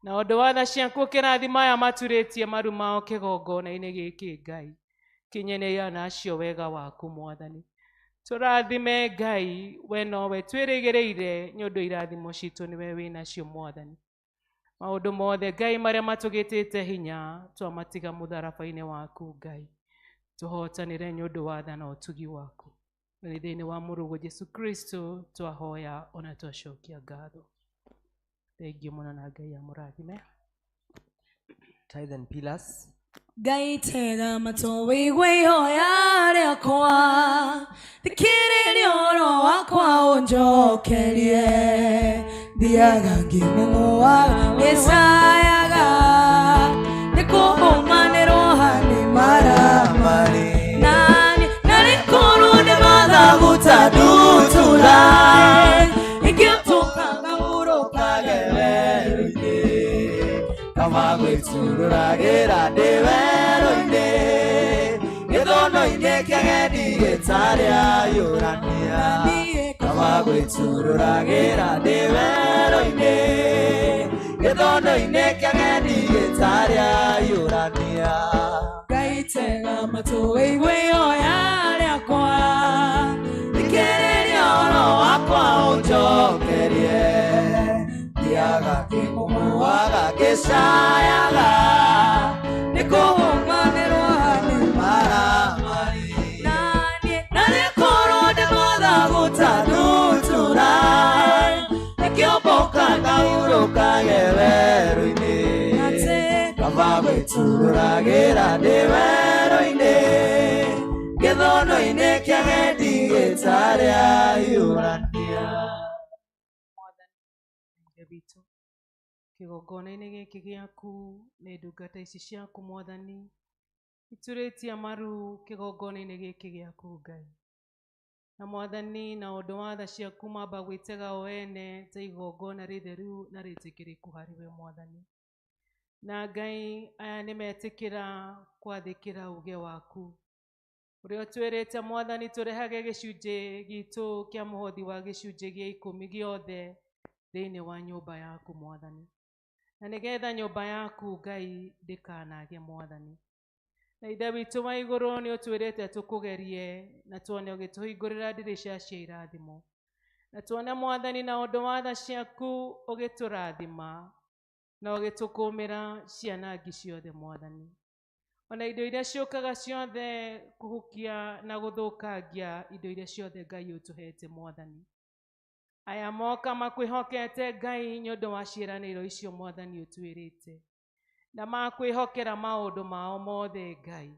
Na ũndũ wa tha ciaku kĩrathima aya maturĩtie maru mao kĩgongona-inĩ gĩkĩ Ngai. Kinyanĩria nacio wega waku Mwathani. Tũrathime Ngai we nowe twĩrĩgĩrĩire nĩ ũndũ irathimo citũ nĩwe wĩnacio Mwathani. Maũndũ mothe Ngai marĩa matũgĩtĩte hinya twamatiga mũtharaba-inĩ waku Ngai. Tũhotanĩre nĩ ũndũ wa tha na ũtugi waku. Nĩ thĩinĩ wa mũrũgũ Jesu Kristo twahoya ona twacokia ngatho. Thengiũ mũno na Ngai amũrathime.
Tithe and Pillars.
Ngai tega matũ wĩigue ihoya rĩakwa, thikĩrĩria ũhoro wakwa ũnjokerie. Thiaga ngĩmũmũaga ngĩcayaga, nĩkũũmanĩrwo hanĩ maramari, na nĩkũrũ nĩmatha gũtandutura, ingĩtũkanga mũrũkage werũ-inĩ, kama gwĩturũragĩra ndĩ werũ-inĩ, gĩthono-inĩ kĩa gendi gĩtarĩa yũrania, kama gwĩturũragĩra ndĩ werũ-inĩ, gĩthono-inĩ kĩa gendi gĩtarĩa yũrania. Ngai tega matũ wĩigue ihoya rĩakwa, thikĩrĩria ũhoro wakwa ũnjokerie. Thiaga ngĩmũmũaga ngĩcayaga, nĩkũũmanĩrwo hanĩ maramari, na nĩkũrũ ndĩmotha gũtandutura, nĩkĩo mboka ngaurũkage werũ-inĩ, kaba gwĩturũragĩra ndĩ werũ-inĩ, gĩthono-inĩ kĩa gendi gĩtarĩa yũrania.
Bitũ kĩgongona-inĩ gĩkĩ gĩaku nĩ ndungata ici ciaku Mwathani iturĩtie maru kĩgongona-inĩ gĩkĩ gĩaku Ngai. Na Mwathani na ũndũ wa tha ciaku mamba gwĩtega o ene ta igongona rĩtheru na rĩtĩkĩrĩku harĩ we Mwathani. na Ngai aya nimetikira kwathikira uge waku uria twirite Mwathani turehage gicunji gitu kia muhothi wa gicunji gia 10 giothe thiini wa nyumba yaku Mwathani, na nigetha nyumba yaku Ngai ndikanage Mwathani. Na ithe witũ wa igũrũ nĩ ũtwĩrĩte tũkũgerie na tuone ũgĩtũhingũrĩra ndirica cia irathimo, na tuone Mwathani na ũndũ wa tha ciaku ũgĩtũrathima na ũgĩtũkũmĩra cianangi ciothe Mwathani, ona indo iria ciũkaga ciothe kũhukia na gũthũkangia indo iria ciothe Ngai ũtũhete Mwathani. Aya moka makwĩhokete Ngai nĩ ũndũ wa ciĩranĩro icio Mwathani ũtwĩrĩte, na makwĩhokera maũndũ mao mothe Ngai,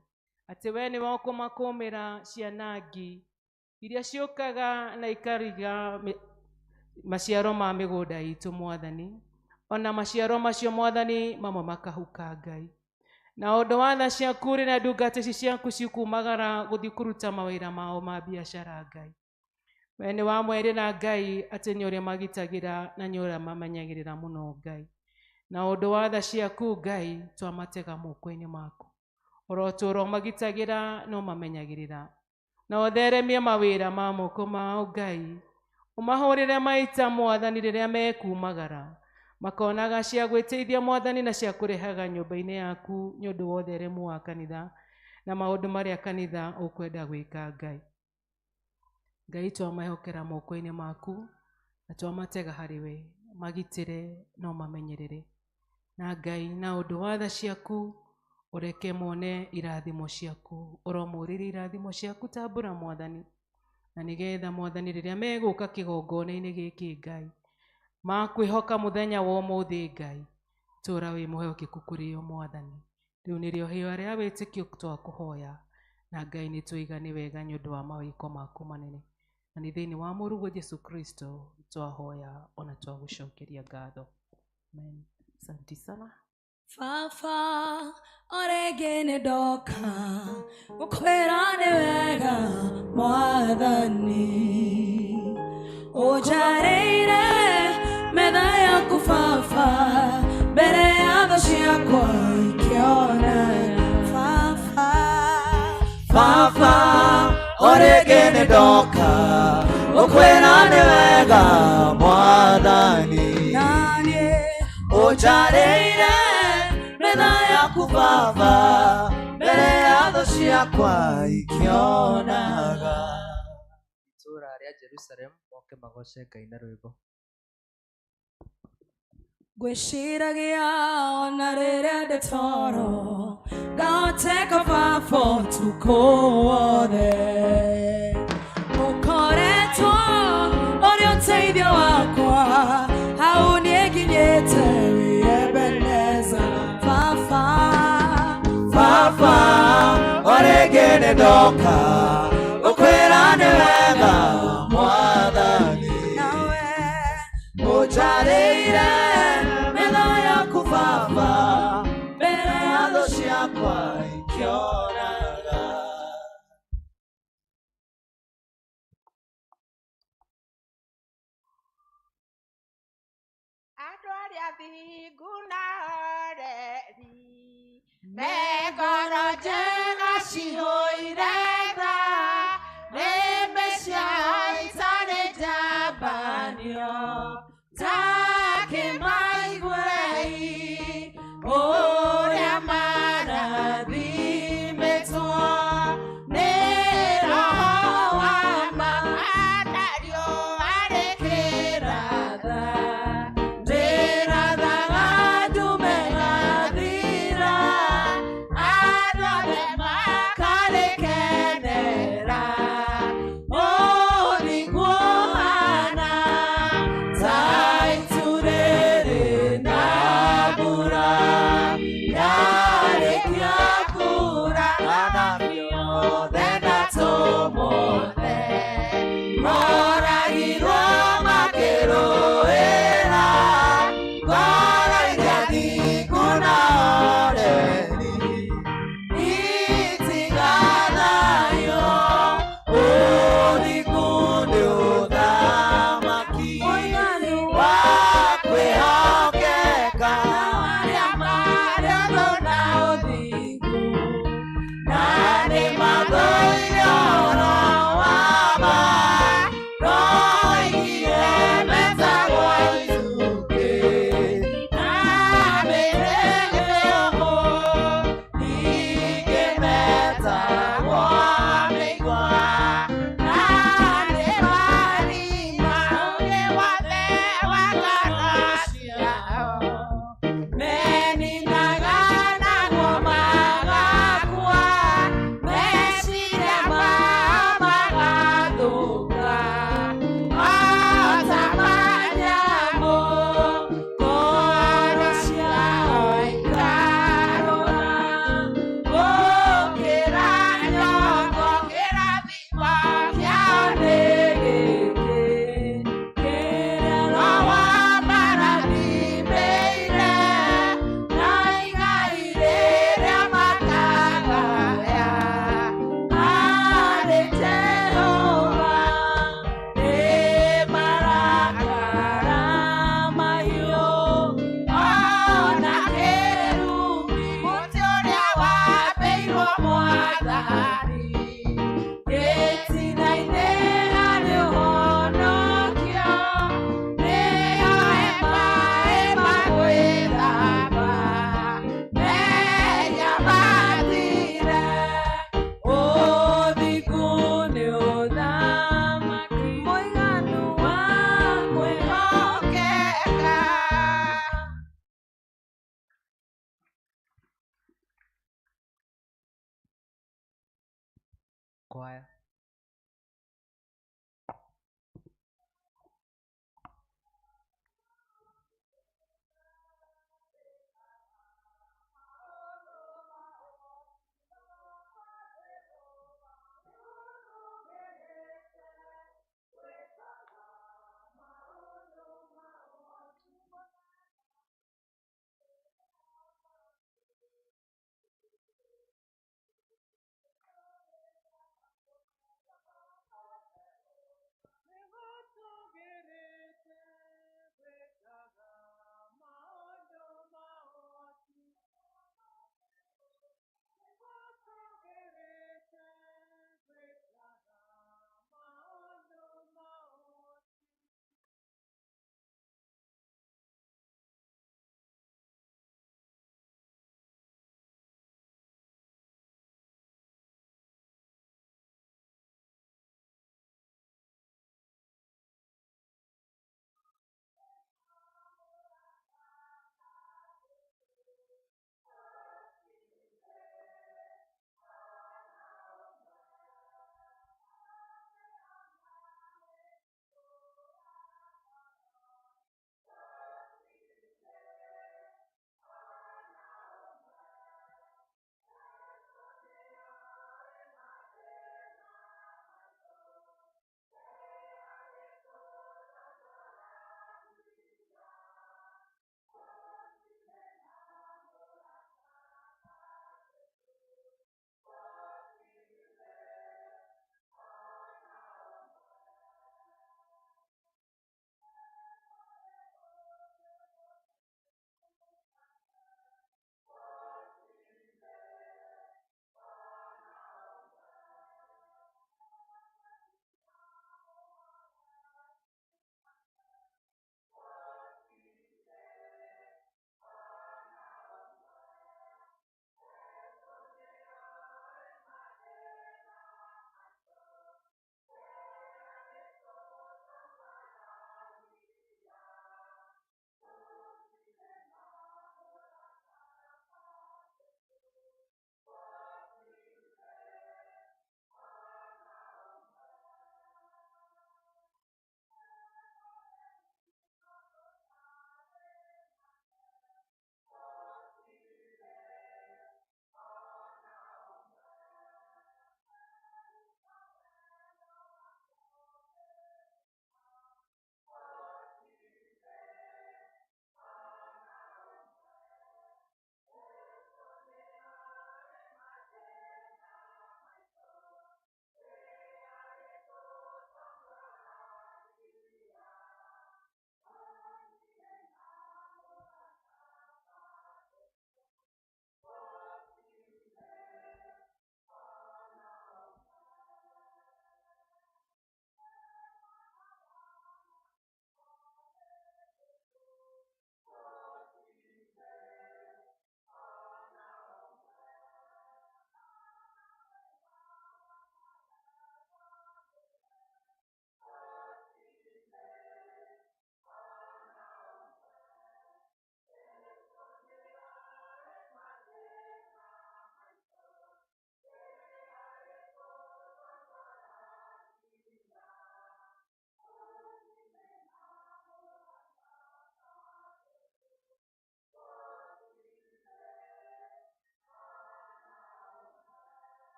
atĩ we nĩwe ũkũmakũmĩra cianangi iria ciũkaga na ikariga maciaro ma mĩgũnda itũ Mwathani, ona maciaro macio Mwathani mamwe makahuka Ngai. Na ũndũ wa tha ciaku rĩrĩa ndungata ici ciaku cikumagara gũthiĩ kũruta mawĩra mao ma biacara Ngai, we nĩ wamwerĩra Ngai atĩ nĩ ũrĩa magitagĩra na nĩ ũrĩa mamenyagĩrĩra mũno Ngai. Na ũndũ wa tha ciaku Ngai twamatega moko-inĩ maku, ũrotũra ũmagitagĩra no mamenyagĩrĩra, na ũtheremie mawĩra ma moko mao Ngai, ũmahũrĩre maita Mwathani rĩrĩa mekumagara, makonaga cia gwĩteithia Mwathani na cia kũrehaga nyũmba-inĩ yaku nĩ ũndũ wa ũtheremu wa kanitha na maũndũ marĩa kanitha ũkwenda gwĩka Ngai. Ngai twamehokera moko-inĩ maku na twamatega harĩ we, magitĩre no mamenyerere. Na Ngai na ũndũ wa tha ciaku ũreke mone irathimo ciaku, ũromũrĩre irathimo ciaku tambũra Mwathani, na nĩgetha Mwathani rĩrĩa megũka kĩgongona-inĩ gĩkĩ Ngai, makwĩhoka mũthenya wa ũmũthĩ Ngai, tũra wĩ mũhokeku kũrĩ o Mwathani. Rĩu nĩrĩo hĩba rĩa wĩtĩkio twakũhoya, na Ngai nĩ tũiga nĩ wega nĩ ũndũ wa mawĩko maku manene, na nĩ thĩinĩ wa mũrũgwo Jesũ Kristo twahoya ona twagũcokeria ngatho. Amen. Asante sana.
Baba orege nĩ ndoka gũkwĩra nĩ wega Mwathani, ũnjarĩire metha yaku Baba mbere ya thũ ciakwa ikĩona.
Baba orege nĩ ndoka gũkwĩra nĩ wega Mwathani, ũnjarĩire metha yaku Baba mbere ya thũ ciakwa ikĩonaga.
Itũũra rĩa Jerusalem moke magoce Ngai na rwĩmbo.
Ngwĩciragia ona rĩrĩa ndĩ toro ngateka Baba ũtukũ wothe, ũkoretwo ũrĩ ũteithio wakwa hau niĩ nginyĩte wĩebeneza.
Baba orege nĩ ndoka gũkwĩra nĩ wega Mwathani, ũnjarĩire metha yaku Baba mbere ya thũ ciakwa ikĩonaga.
Andũ arĩa athingu na oreri megoro njega cihũire tha, rĩmbe ciao itarĩ njambanio ta kĩmaiguei ũrĩa marathimĩtwo nĩ Roho wa ma, atario arĩ kĩratha ndĩrathaga ndume gathi
Choir.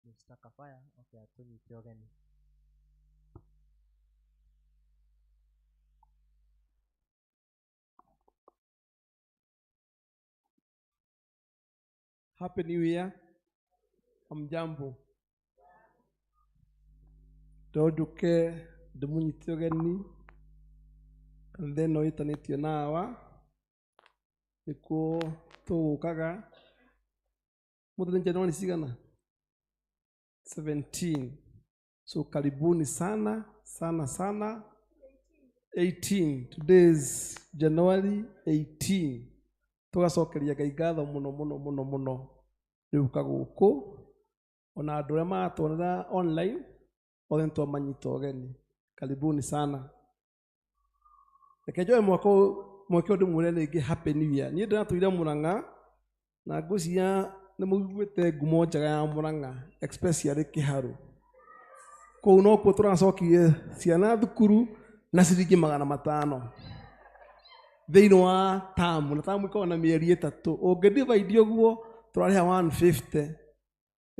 Mr. Kafaya, okay, atunyite ũgeni.
Happy New Year. Amjambo. Ndoduke ndumunyite ugeni kanitha no itanitio nawa nikuo tugukaga muthenya Januari sigana 17. So karibuni sana 18. Today is January 18. Tugacokeria Ngai ngatho muno riuka guku ona andu aria matonera online othe twamanyita ugeni. Karibuni sana. Rekejoe mwaka ndimwire ringi Happy New Year. Ni ndatwire Murang'a na ngucia ni muiguite ngumo njega ya Murang'a especially Kiharu. Kou no kuo turacokirie ciana thukuru na ciringi 500 thiini wa tamu na tamu iko na mieri 3. Ungidivide uguo turariha 150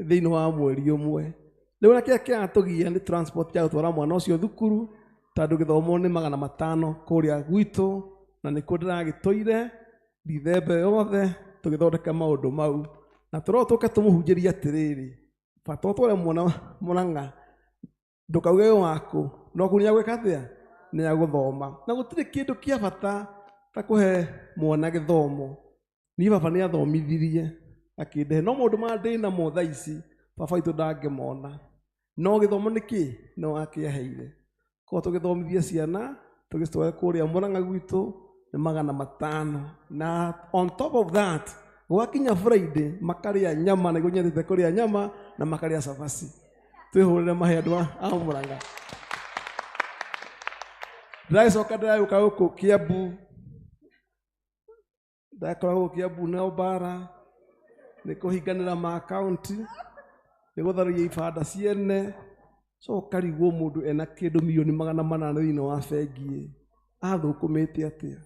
thiini wa mweri umwe. Riu na kia atugia ni transport ya gutwara mwana ucio thukuru tondu githomo ni 500 kuria gwitu na nikuo ndiragitwire Dithemba yothe tugithondeka maundu mau na turotuka tumuhunjiria atiriri bata tware mwana Murang'a ndukauge waku no kunia gwikathia ni ya guthoma na gutire kindu kia bata ta kuhe mwana githomo. Ni baba ni athomithirie akinde no mundu mandina mo thaici baba itu ndangimona no githomo niki no akiaheire ko tugithomithia ciana tugistwara kuria Murang'a gwitu ni 500 na on top of that gwakinya Friday makaria nyama na gunyete kuria nyama na makaria cabaci twihurire mahe andu a Murang'a. Ndaicoka ndayuka guku Kiambu ndakoragwo Kiambu na Obara ni kuhinganira ma account ni gutharia ibanda ciene so karigwo mundu ena kindu milioni 800 thiini wa bengi athukumite atia.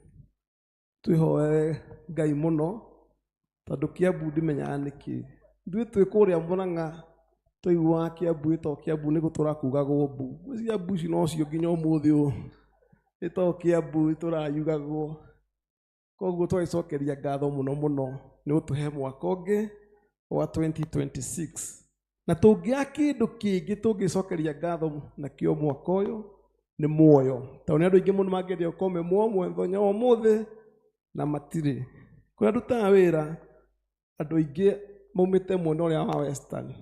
Twihoe Ngai muno tondu Kiambu ndimenyaga niki ndui twikuria Murang'a tuigua Kiambu ito Kiambu ni gutura kugagwo mbu cia mbu cino cio nginya umuthi u ito Kiambu turayugagwo koguo twicokeria ngatho muno ni utuhe mwaka ungi wa 2026 na tungia kindu kingi tungicokeria ngatho na kio mwaka uyu ni muoyo tondu andu ingi muno mangeria ukome muomwe ndonya umuthi na matiri kuria ndutaga wira andu ingi maumite mwena uria wa Western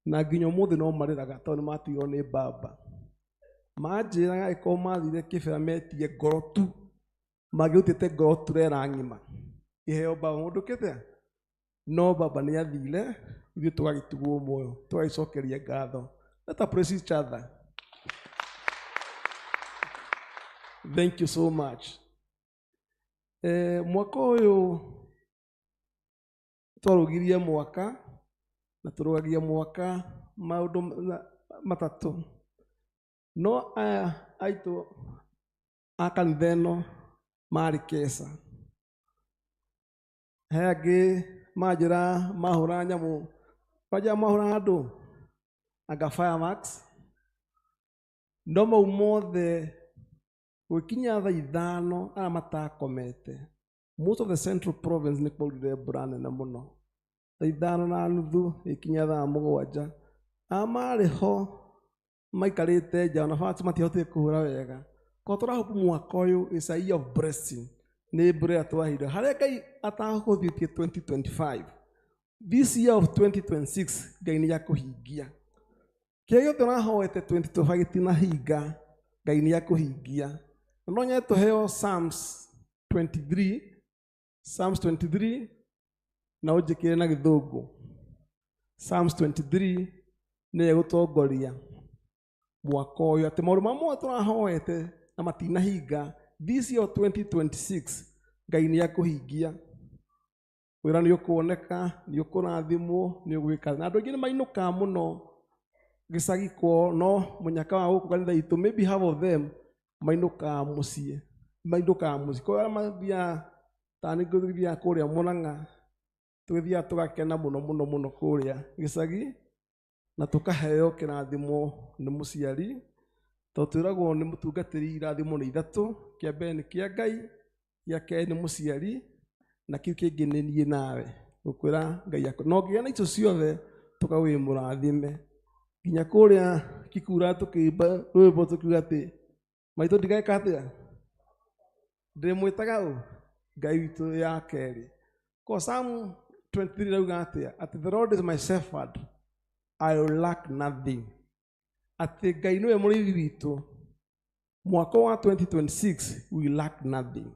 na nginya umuthi no mariraga tondu matigirwo ni baba manjiraga iko mathire kibera metie ngorotu magiutite ngorotu rera ngima iheo baba mundu kete no baba ni athire ithu tugagitugwo muoyo tugacokeria ngatho. Let us praise each other. Thank you so much. Mwaka uyu twarugirie mwaka na turugagia mwaka maundu matatu no aitu akanitha ino mari kesa hegi majira mahura nyamu paja mahura andu anga fireworks no mau mothe gukinya thaa 5 ara matakomete. Most of the central province ni kwaurire mbura nene muno thaa 5:30 ikinya thaa 7 amari ho maikarite nja na fati matihotire kuhura wega ko turahopu mwaka uyu is a year of blessing ni mbura twahira haria Ngai atahothitie 2025 this year of 2026 Ngai ni yakuhingia kio turahoete 2025 gitinahinga Ngai ni yakuhingia no nya tuheo Psalms 23 na ujikire na githungu. Psalms 23 ni gutongoria mwaka uyu ati maundu mamwe turahoete na matinahinga this year 2026 Ngai ni yakuhingia wira ni ukuoneka ni ukurathimwo ni ugwika na andu ingi ni mainuka muno gicagi kwao no munyaka wa guku kanitha itu maybe half of them mainuka mucie ko ara mathia tani guthia kuria Murang'a tuthia tugakena muno kuria gicagi na tukaheo kirathimo ni muciari twiragwo ni mutungatiri irathimo ni 3 kia mbere ni kia Ngai gia kerĩ ni muciari na kiu kingi ni nie nawe gukwira ngai akå no ngä na icio ciothe tåka wä må rathime nginya kå rä a kikura tå kä mba rwä mbo tå kiuga atä maitå ndigeka atä a ndä mwä taga å ngai witå ya kerä ko Psalm 23 rauga atä a atä the Lord is my shepherd I will lack nothing atä ngai nä we må rä ithi witå mwaka wa 2026 we lack nothing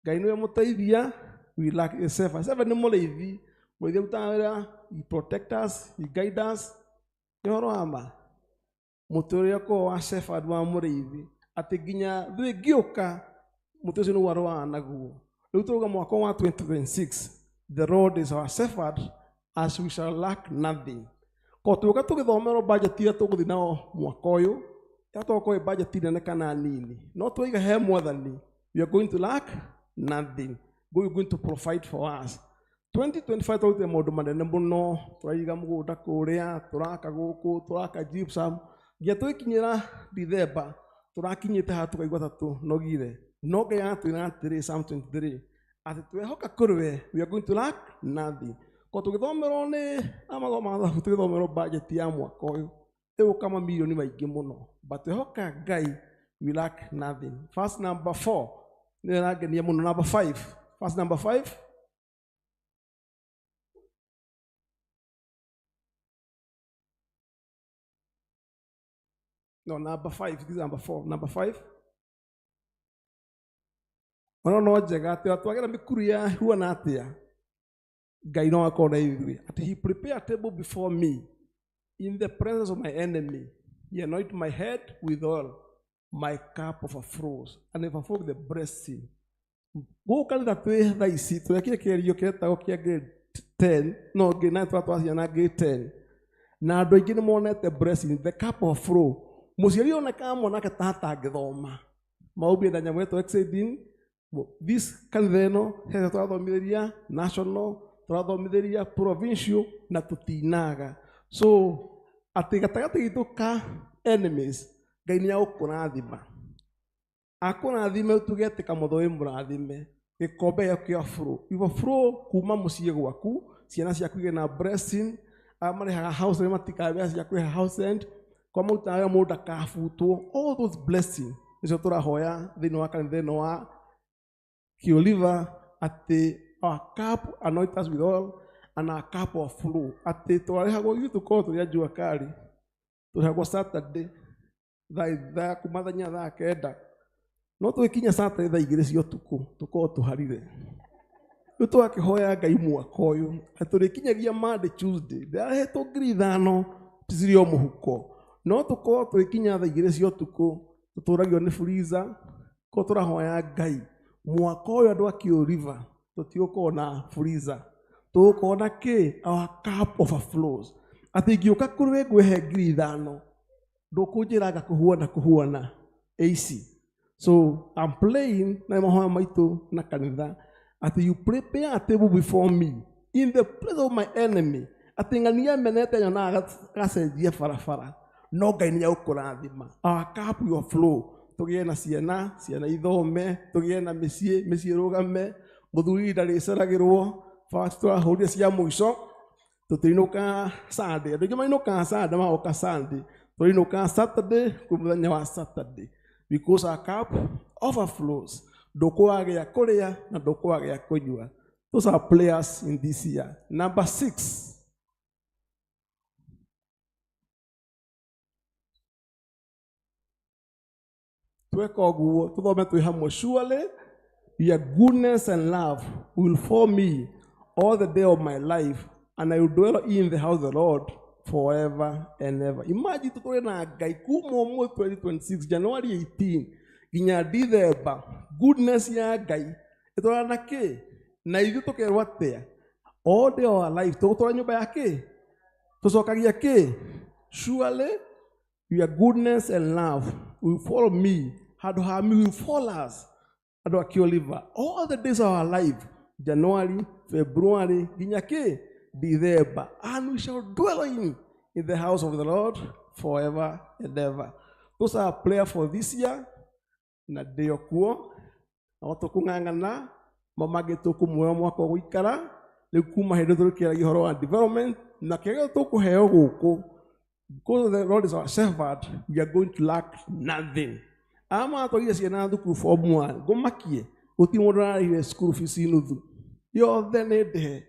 ngai nä we må teithia we lack a shepherd nä må rä ithi må rä ithi utawä he protect us he guide us nä horo ama må tå rä a ko wa shepherd wa må rä ithi atä nginya thä ngä å ka må tå å cio nä warwaa naguo rä u tå rauga mwaka wa 2026 the Lord is our shepherd as we shall lack nothing ko tå ka tå gä thomerwo budget iria tå gå thiä nao mwaka å yå yatokorwo ä budget nene kana nini no twaiga he mwathani we are going to lack nothing God is going to provide for us 2025 tårute maå ndå manene må no tå raiga må gå nda kå rä a tå raka gå kå tå raka gypsum nginya twä kinyä ra December tå rakinyä te ha tå kaigua ta tå nogire no ngai atwä ra atä rä Psalm 23 atä twehoka kå rä we we are going to lack nothing ko tå gä thomerwo nä amathomo mathabu tå gä thomerwo budget ya mwaka å yå ä gå ka mamirioni maingä må no but twehoka ngai we lack nothing verse number 4 nä rangenia må no number 5 verse number 5 no number 5 this is number 4 number 5 ono no njega atä twagera mä kuru ya huana atä a ngai no akorwo na ithuĩ atĩ he prepare a table before me in the presence of my enemy he anoint my head with oil my cup overflows and overflow with the blessing gå kanitha twĩ thaa ici tũrekire kĩgerio kĩretagwo kĩa grade 10 no grade 9 twatwacia na grade 10 na andũ aingĩ nĩ monete blessing the cup overflow mũciari onekaga mwanake tatangĩthoma maũmbie na nyamũ ĩtwo exceeding this kanitha ĩno hete tũrathomithĩria national tũrathomithĩria provincial na tũtinaga so atĩ gatagatĩ gitũ ka enemies ngai nĩ agũkũrathima akũrathime tugetĩka mũtho wĩ mũrathime gĩkombe gĩaku kĩa flow kuma mũciĩ gwaku ciana ciaku igĩe na blessing marĩhaga house rent matikaga cia kũrĩha house rent kwa mũrutaga mũndũ ndakabutwo all those blessings nĩcio tũrahoya thĩinĩ wa kanitha ĩno wa Kĩoliva atĩ our cup anoint us with oil and our cup of flow atĩ twarĩhagwo ithuĩ tũkorwo tũrĩ a njua kari tũrĩhagwo Saturday thaa kuma thanya thaa kenda no tũgĩkinya Saturday thaa igĩrĩ cia ũtukũ tũkorwo tũharire rĩu tũgakĩhoya Ngai mwaka ũyũ atĩ tũrĩkinyagia Monday Tuesday ndĩrarehetwo ngiri 5 cirĩ o mũhuko no tũkorwo tũgĩkinya thaa igĩrĩ cia ũtukũ tũtũragio nĩ freezer ko tũrahoya Ngai mwaka ũyũ andũ a Kĩoliva tũtigũkorwo na freezer tũgũkorwo na kĩ our cup overflows atĩ ingĩũka kũrĩ we ngwĩhe ngiri 5 ndũkũnjĩraga kũhuana AC so I'm playing na mahoya maitũ na kanitha atĩ you prepare a table before me in the presence of my enemy atĩ ng'ania menete nyonaga gacenjie barabara no Ngai nĩ agũkũrathima our cup will flow tũgĩe na ciana ithome tũgĩe na mĩciĩ ĩrũgame mũthuri ndarĩceragĩrwo fast tũrahũrire cia mũico tũtĩinũka Sunday andũ aingĩ mainũkaga Sunday magoka Sunday tũinũkaga Saturday kwĩ mũthenya wa Saturday because our cup overflows ndũkũaga gĩa kũrĩa na ndũkũaga gĩa kũnyua those are players in this year number 6 tweka ũguo tũthome twĩ hamwe surely your goodness and love will follow me all the day of my life and I will dwell in the house of the Lord forever and ever. Imagine tutoe na Ngai kuma ũmũthĩ 2026 January 18 nginya December goodness ya Ngai ĩtwarana na kĩ na ithuĩ tũkerwo atĩa all day of our life tũgũtwara nyũmba ya kĩ tũcokagia kĩ surely your goodness and love will follow me handũ ha me will follow us andũ a Kĩoliva all the days of our life January February nginya kĩ December and we shall dwell in the house of the Lord forever and ever. Those are prayer for this year na ndĩo kuo no tũkũng'ang'ana mamage tũkũmuoya mwaka gũikara rĩu kuma hĩndĩ tũrĩkĩaragia ũhoro wa development na kĩrĩa tũkũheo gũkũ because the Lord is our shepherd, we are going to lack nothing. Ama atwarire ciana thukuru form 1 ngomakie gũtirĩ mũndũ ararĩhire school fees nuthu yothe nĩ ndĩhe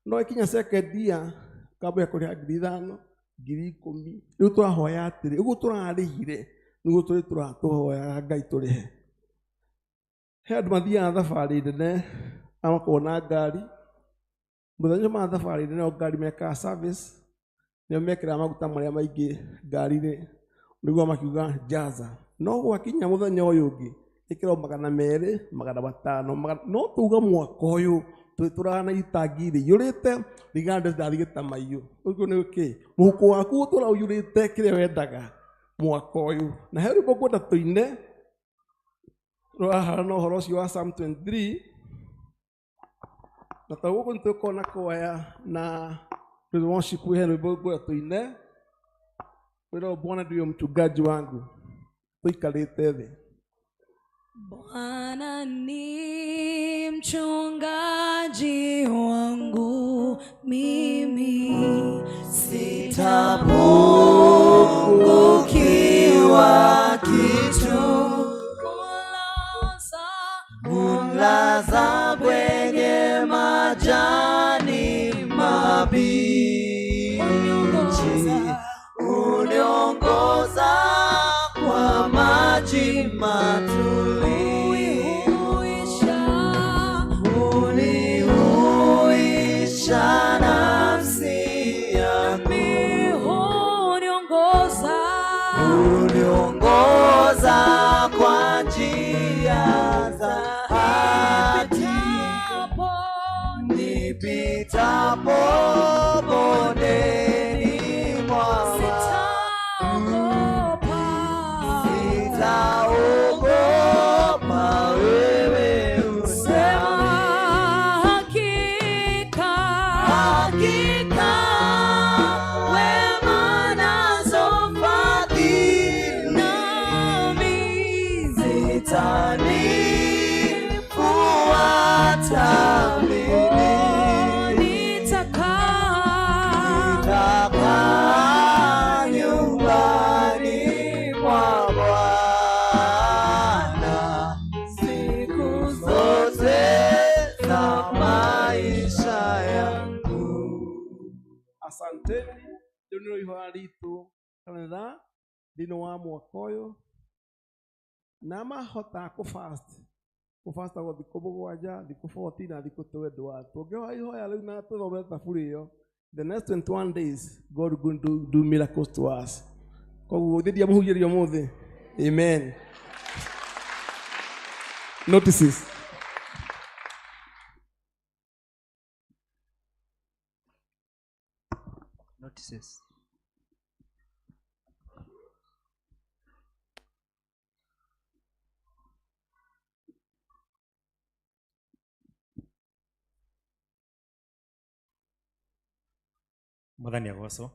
no ikinya second year kamba ya kũrĩha 5,000 10,000 rĩu twahoya atĩrĩ ũguo tũrarĩhire nĩguo tũratũhoya Ngai tũrĩhe. He andũ mathiaga thabarĩ nene amakorwo ngari mũthenya ma thabarĩ nene o ngari mekaga service nĩo mekĩra maguta marĩa maingĩ ngari-inĩ nĩguo makiuga jaza no gwakinya mũthenya ũyũ ũngĩ ĩkĩra 200 500 no tuga mwaka ũyũ tũrana itangi rĩiyũrĩte rigande ndathigĩta maiyũ ũguo nĩ ũkĩ mũhuko waku ũtũra ũiyũrĩte kĩrĩa wendaga mwaka ũyũ na he rwĩmbo ngwenda tũine rwahana na ũhoro ũcio wa Psalm 23 na ta gũkũ nĩtũkona kwaya na worship he rwĩmbo ngwenda tũine wĩra Bwana ndiye mchungaji wangu tuikarĩte thĩ.
Bwana ni mchungaji wangu, mimi sitapungukiwa kitu. Unlaza kwenye majani mabichi, uniongoza kwa maji matulivu, unihuisha nafsi yangu, uniongoza kwa njia za haki, nipitapo bondeni mwa sitaogopa, wewe usema hakika, hakika wema nazo fadhili nami zitanifuata mimi, nitakaa nyumbani mwa Bwana siku zote za maisha yangu.
Asanteni rĩu nĩ ihoya ritũ kanitha thĩinĩ wa mwaka ũyũ na mahota kũfast gwa thikũ 7 thikũ 14 na thikũ 21 tũngĩhoya ihoya rĩu na tũthome thaburĩ ĩyo the next 21 days God is going to do miracles to us. Koguo thĩdia mũhunjĩrio mũthĩ. Amen. Notices.
Notices.
Mwathani agocwo.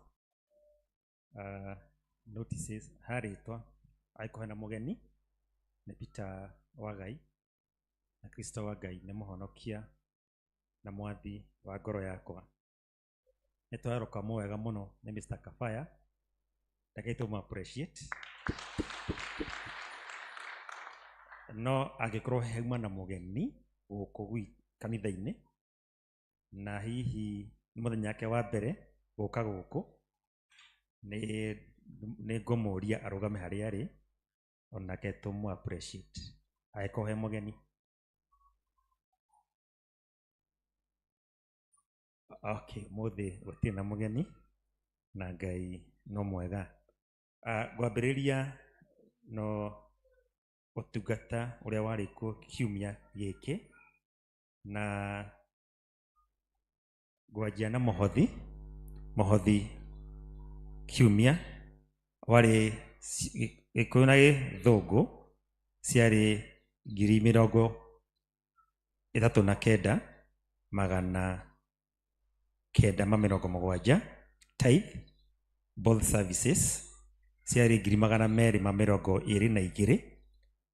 Notices harĩtwa aikũhe na mũgeni nĩ Peter wa Ngai na Kristo wa Ngai nĩ mũhonokia na mwathi wa ngoro yakwa. Nĩ twaroka mwega mũno nĩ Mr. Kafaya, ndakei tũmũ appreciate. No angĩkorwo heuma na mũgeni gũkũ gwĩ kanitha-inĩ na hihi nĩ mũthenya wake wa mbere gũka gũkũ, nĩ ngũmũria arũgame harĩa arĩ onake tũmũ appreciate angĩkorwo he mũgeni. Okay, mũthĩ gũtirĩ na mũgeni na Ngai no mwega. Ngwambĩrĩria no ũtungata ũrĩa warĩ kuo kiumia gĩkĩ na ngwanjia na Mũhothi kiumia warĩ Gĩkũyũ na Gĩthũngũ ciarĩ 39,970. Tithe both services ciarĩ 222,022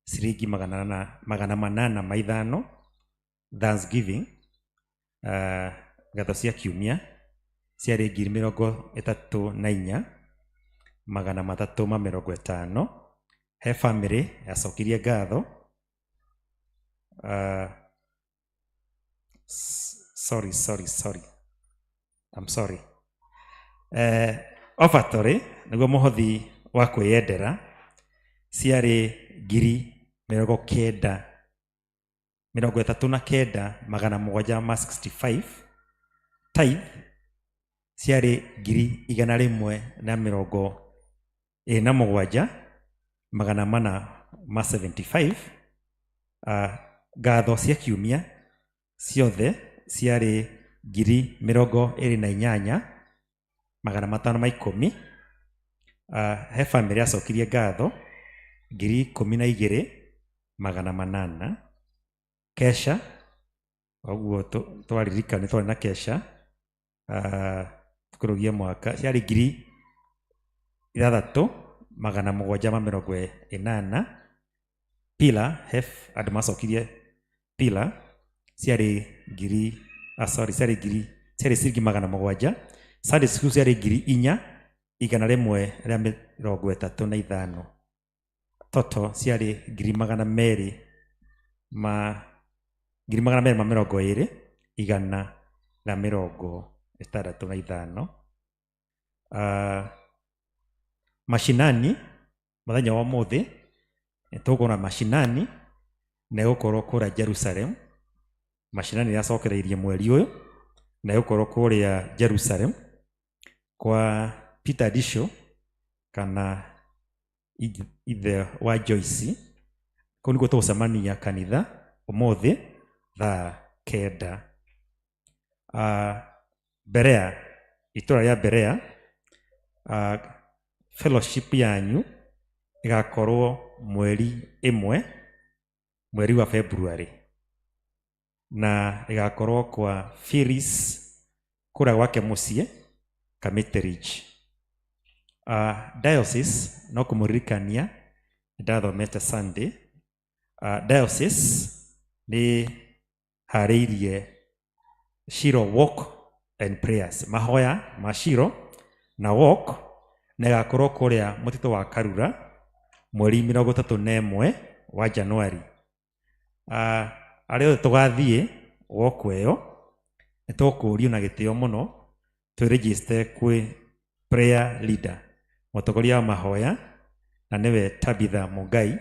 ciringi 805. Thanksgiving ngatho cia kiumia ciarĩ 34,350. He family yacokirie ngatho sorry. I'm sorry. Offertory niguo mũhothi wa kwĩyendera ciarĩ 39,765. Tithe ciarĩ 147,475. Ngatho cia kiumia ciothe ciarĩ 28,510. He family yacokirie ngatho 12,800. Kesha oguo twaririkana twarĩ na kesha tukurugia mwaka ciarĩ 6,780. Pila hef andũ macokirie pila ciarĩ ciarĩ 700. Sunday school ciarĩ 4,135. Toto ciarĩ 2,265. Mashinani mũthenya wa ũmũthĩ tũgũkora mashinani na gũkorwo kũrĩa Jerusalem. Mashinani yacokereirie mweri ũyũ na gũkorwo kũrĩa Jerusalem kwa Peter Disho kana ithe wa Joyce. Kũu nĩkuo tũgũcemania kanitha ũmũthĩ thaa 9. Berea, itũra rĩa Berea, fellowship yanyu igakorwo mweri 1 mweri wa February na igakorwo kwa Phyllis kũrĩa gwake mũciĩ Kamiterich. Diocese no kũmũririkania ndathomete Sunday. Diocese nĩ harĩirie Shiro walk and prayers, mahoya ma Shiro na walk, na igakorwo kũrĩa mũtitũ wa Karura mweri 31 wa Januari. Arĩa tũgathiĩ walk ĩyo nĩtũkũrio na gĩtĩo mũno twĩregister kwĩ prayer leader, mũtongoria wa mahoya, na nĩwe Tabitha Mugai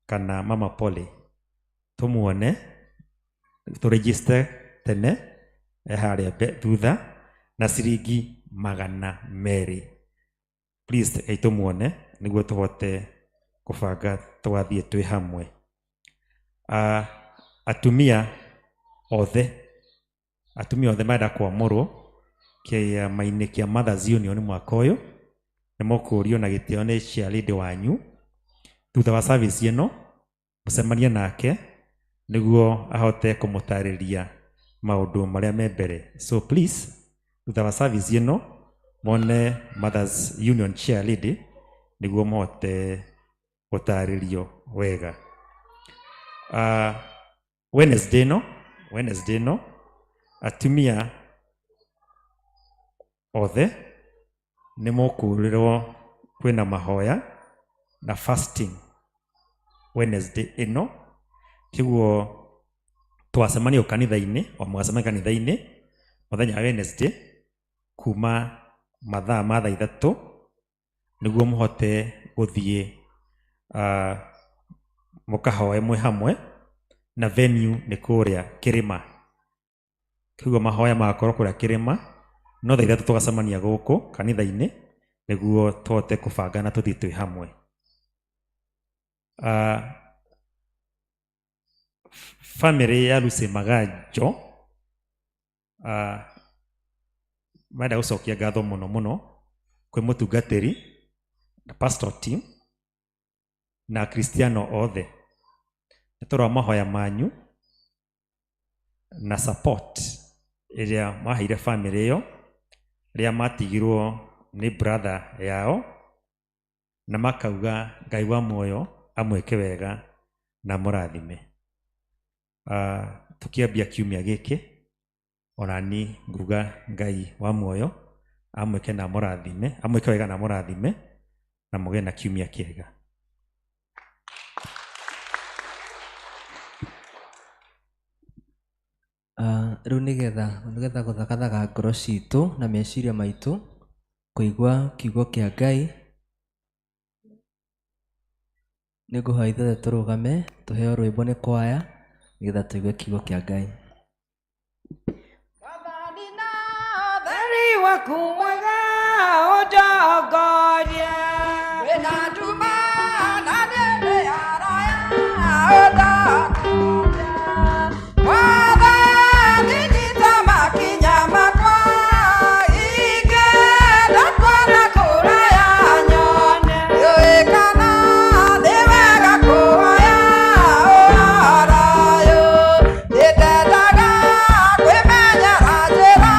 kana Mama Pole. Tumuone tũregister tene harĩa thutha na ciringi 200. Please aitumuone nĩguo tũhote kũbanga tũgathiĩ twĩ hamwe. Atumia othe marenda kwamũrwo kĩama-inĩ kĩa Mothers Union mwaka ũyũ nĩmũkũrio na gĩtĩo nĩ ciarĩndĩ wanyu. Thutha wa service ĩno mũcemanie nake nĩguo ahote kũmũtarĩria maũndũ marĩa me mbere. So please, thutha wa service ĩno mone Mothers Union chairlady nĩguo mũhote gũtarĩrio wega. Wednesday no atumia othe nĩmũkũrĩrwo kwĩna mahoya na fasting Wednesday ĩno. Kĩguo twacemania kanitha-inĩ o mũgacemania kanitha-inĩ mũthenya wa Wednesday kuma mathaa ma 3 nĩguo mũhote gũthiĩ mũkahoe mwĩ hamwe, na venue nĩ kũrĩa Kĩrĩma. Kĩguo mahoya magakorwo kũrĩa Kĩrĩma, no thaa 3 tũgacemania gũkũ kanitha-inĩ nĩguo tũhote kũbanga na tũthiĩ twĩ hamwe. Family ya Lucy Magajo marenda gũcokia ngatho mũno kwĩ mũtungatĩri na pastor team na Kristiano othe nĩ tondũ wa mahoya manyu na support ĩrĩa maheire family ĩyo rĩrĩa matigirwo nĩ brother yao, na makauga Ngai wa muoyo amwĩke wega na mũrathime. Tukiambia kiumia gĩkĩ Onani nguga Ngai wa muoyo amweke na mũrathime, amweke wega na mũrathime na mũgĩe na kiumia kĩega.
Rĩu nĩgetha gũthakathaga ngoro citũ na meciria maitũ kũigua kiugo kĩa Ngai, nĩ ngũhoya ithuothe tũrũgame tũheo rwĩmbo nĩ kwaya nĩgetha tũigue kiugo kĩa Ngai.
Kumwega udogoje wena tuma na dede araya udogoje waba nitama kinyama kwa ike dakwana kuraya nyone yoekana dewega kuaya arayo dedaga kwemenya rajera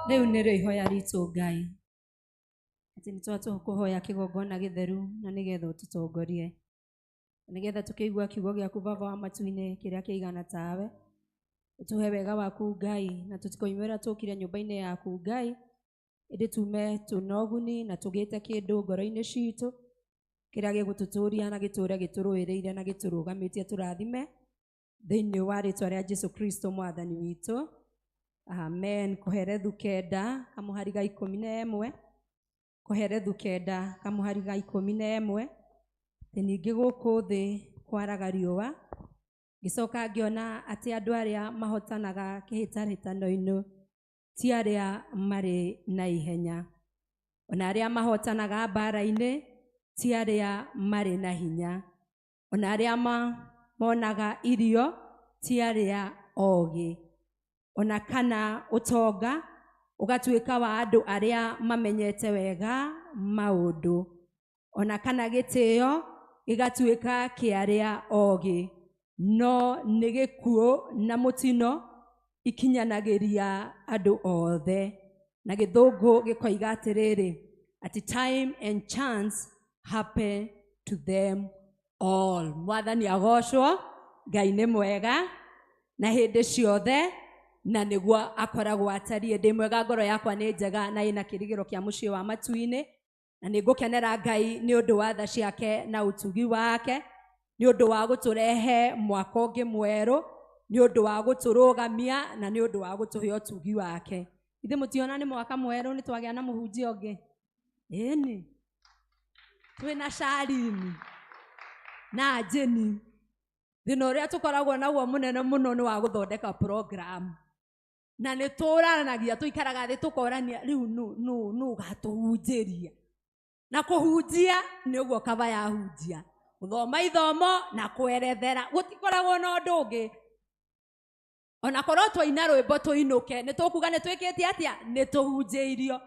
Rĩu nĩrĩo ihoya ritũ Ngai atĩ nĩtwatũha kũhoya kĩgongona gĩtheru na nĩgetha ũtũtongorie nĩgetha tũkĩigua kiugo gĩaku Baba wa matu-inĩ kĩrĩa kĩigana tawe ũtũhe wega waku Ngai na tũtikoimĩra tũkire nyũmba-inĩ yaku Ngai ĩndĩ tume tũna ũguni na tũgĩte kĩndũ ngoro-inĩ citũ kĩrĩa gĩgũtũtũria na gĩtũre gĩtũrũĩrĩire na gĩtũrũgamĩtie tũrathime thĩinĩ wa rĩtwa rĩa Jesũ Kristo mwathani witũ. Amen. Koherethu kenda kamuhari ga 11 koherethu kenda kamuhari ga 11 ningĩ gũkũ thĩ kwaraga riũa ngĩcoka ngĩona atĩ andũ arĩa mahotanaga kĩhĩtahĩtano-inĩ ti arĩa marĩ na ihenya, ona arĩa mahotanaga mbara-inĩ ti arĩa marĩ na hinya, ona arĩa monaga irio ti arĩa ogĩ, ona kana ũtonga ũgatuĩka wa andũ arĩa mamenyete wega maũndũ, ona kana gĩtĩo gĩgatuĩka kĩa arĩa ogĩ, no nĩ gĩkuũ na mũtino ikinyanagĩria andũ othe. Na gĩthũngũ gĩkoiga atĩrĩrĩ atĩ time and chance happen to them all. Mwathani agocwo, Ngai nĩ mwega na hĩndĩ ciothe na nĩguo akoragwo atariĩ. Ndĩ mwega, ngoro yakwa nĩ njega na ĩna kĩrĩgĩro kĩa mũciĩ wa matu-inĩ, na nĩ ngũkenera Ngai nĩ ũndũ wa tha ciake na ũtugi wake, nĩ ũndũ wa gũtũrehe mwaka ũngĩ mwerũ, nĩ ũndũ wa gũtũrũgamia na nĩ ũndũ wa gũtũhe ũtugi wake. Ithe mũtiona nĩ mwaka mwerũ nĩ twagĩa na mũhunjia ũngĩ? Ĩni twĩna Sharini na Jeni. Thĩna ũrĩa tũkoragwo naguo mũnene mũno nĩ wa gũthondeka program, na nĩ tũranagia tũikaraga thĩ tũkorania rĩu nũ gatũhunjĩria, na kũhunjia nĩ ũguo kaba yahunjia, gũthoma ithomo na kwerethera, gũtikoragwo na ũndũ ũngĩ. Ona korwo twaina rwĩmbo tũinũke nĩ tũkuga nĩ twĩkĩte atĩa? Nĩ tũhunjĩirio.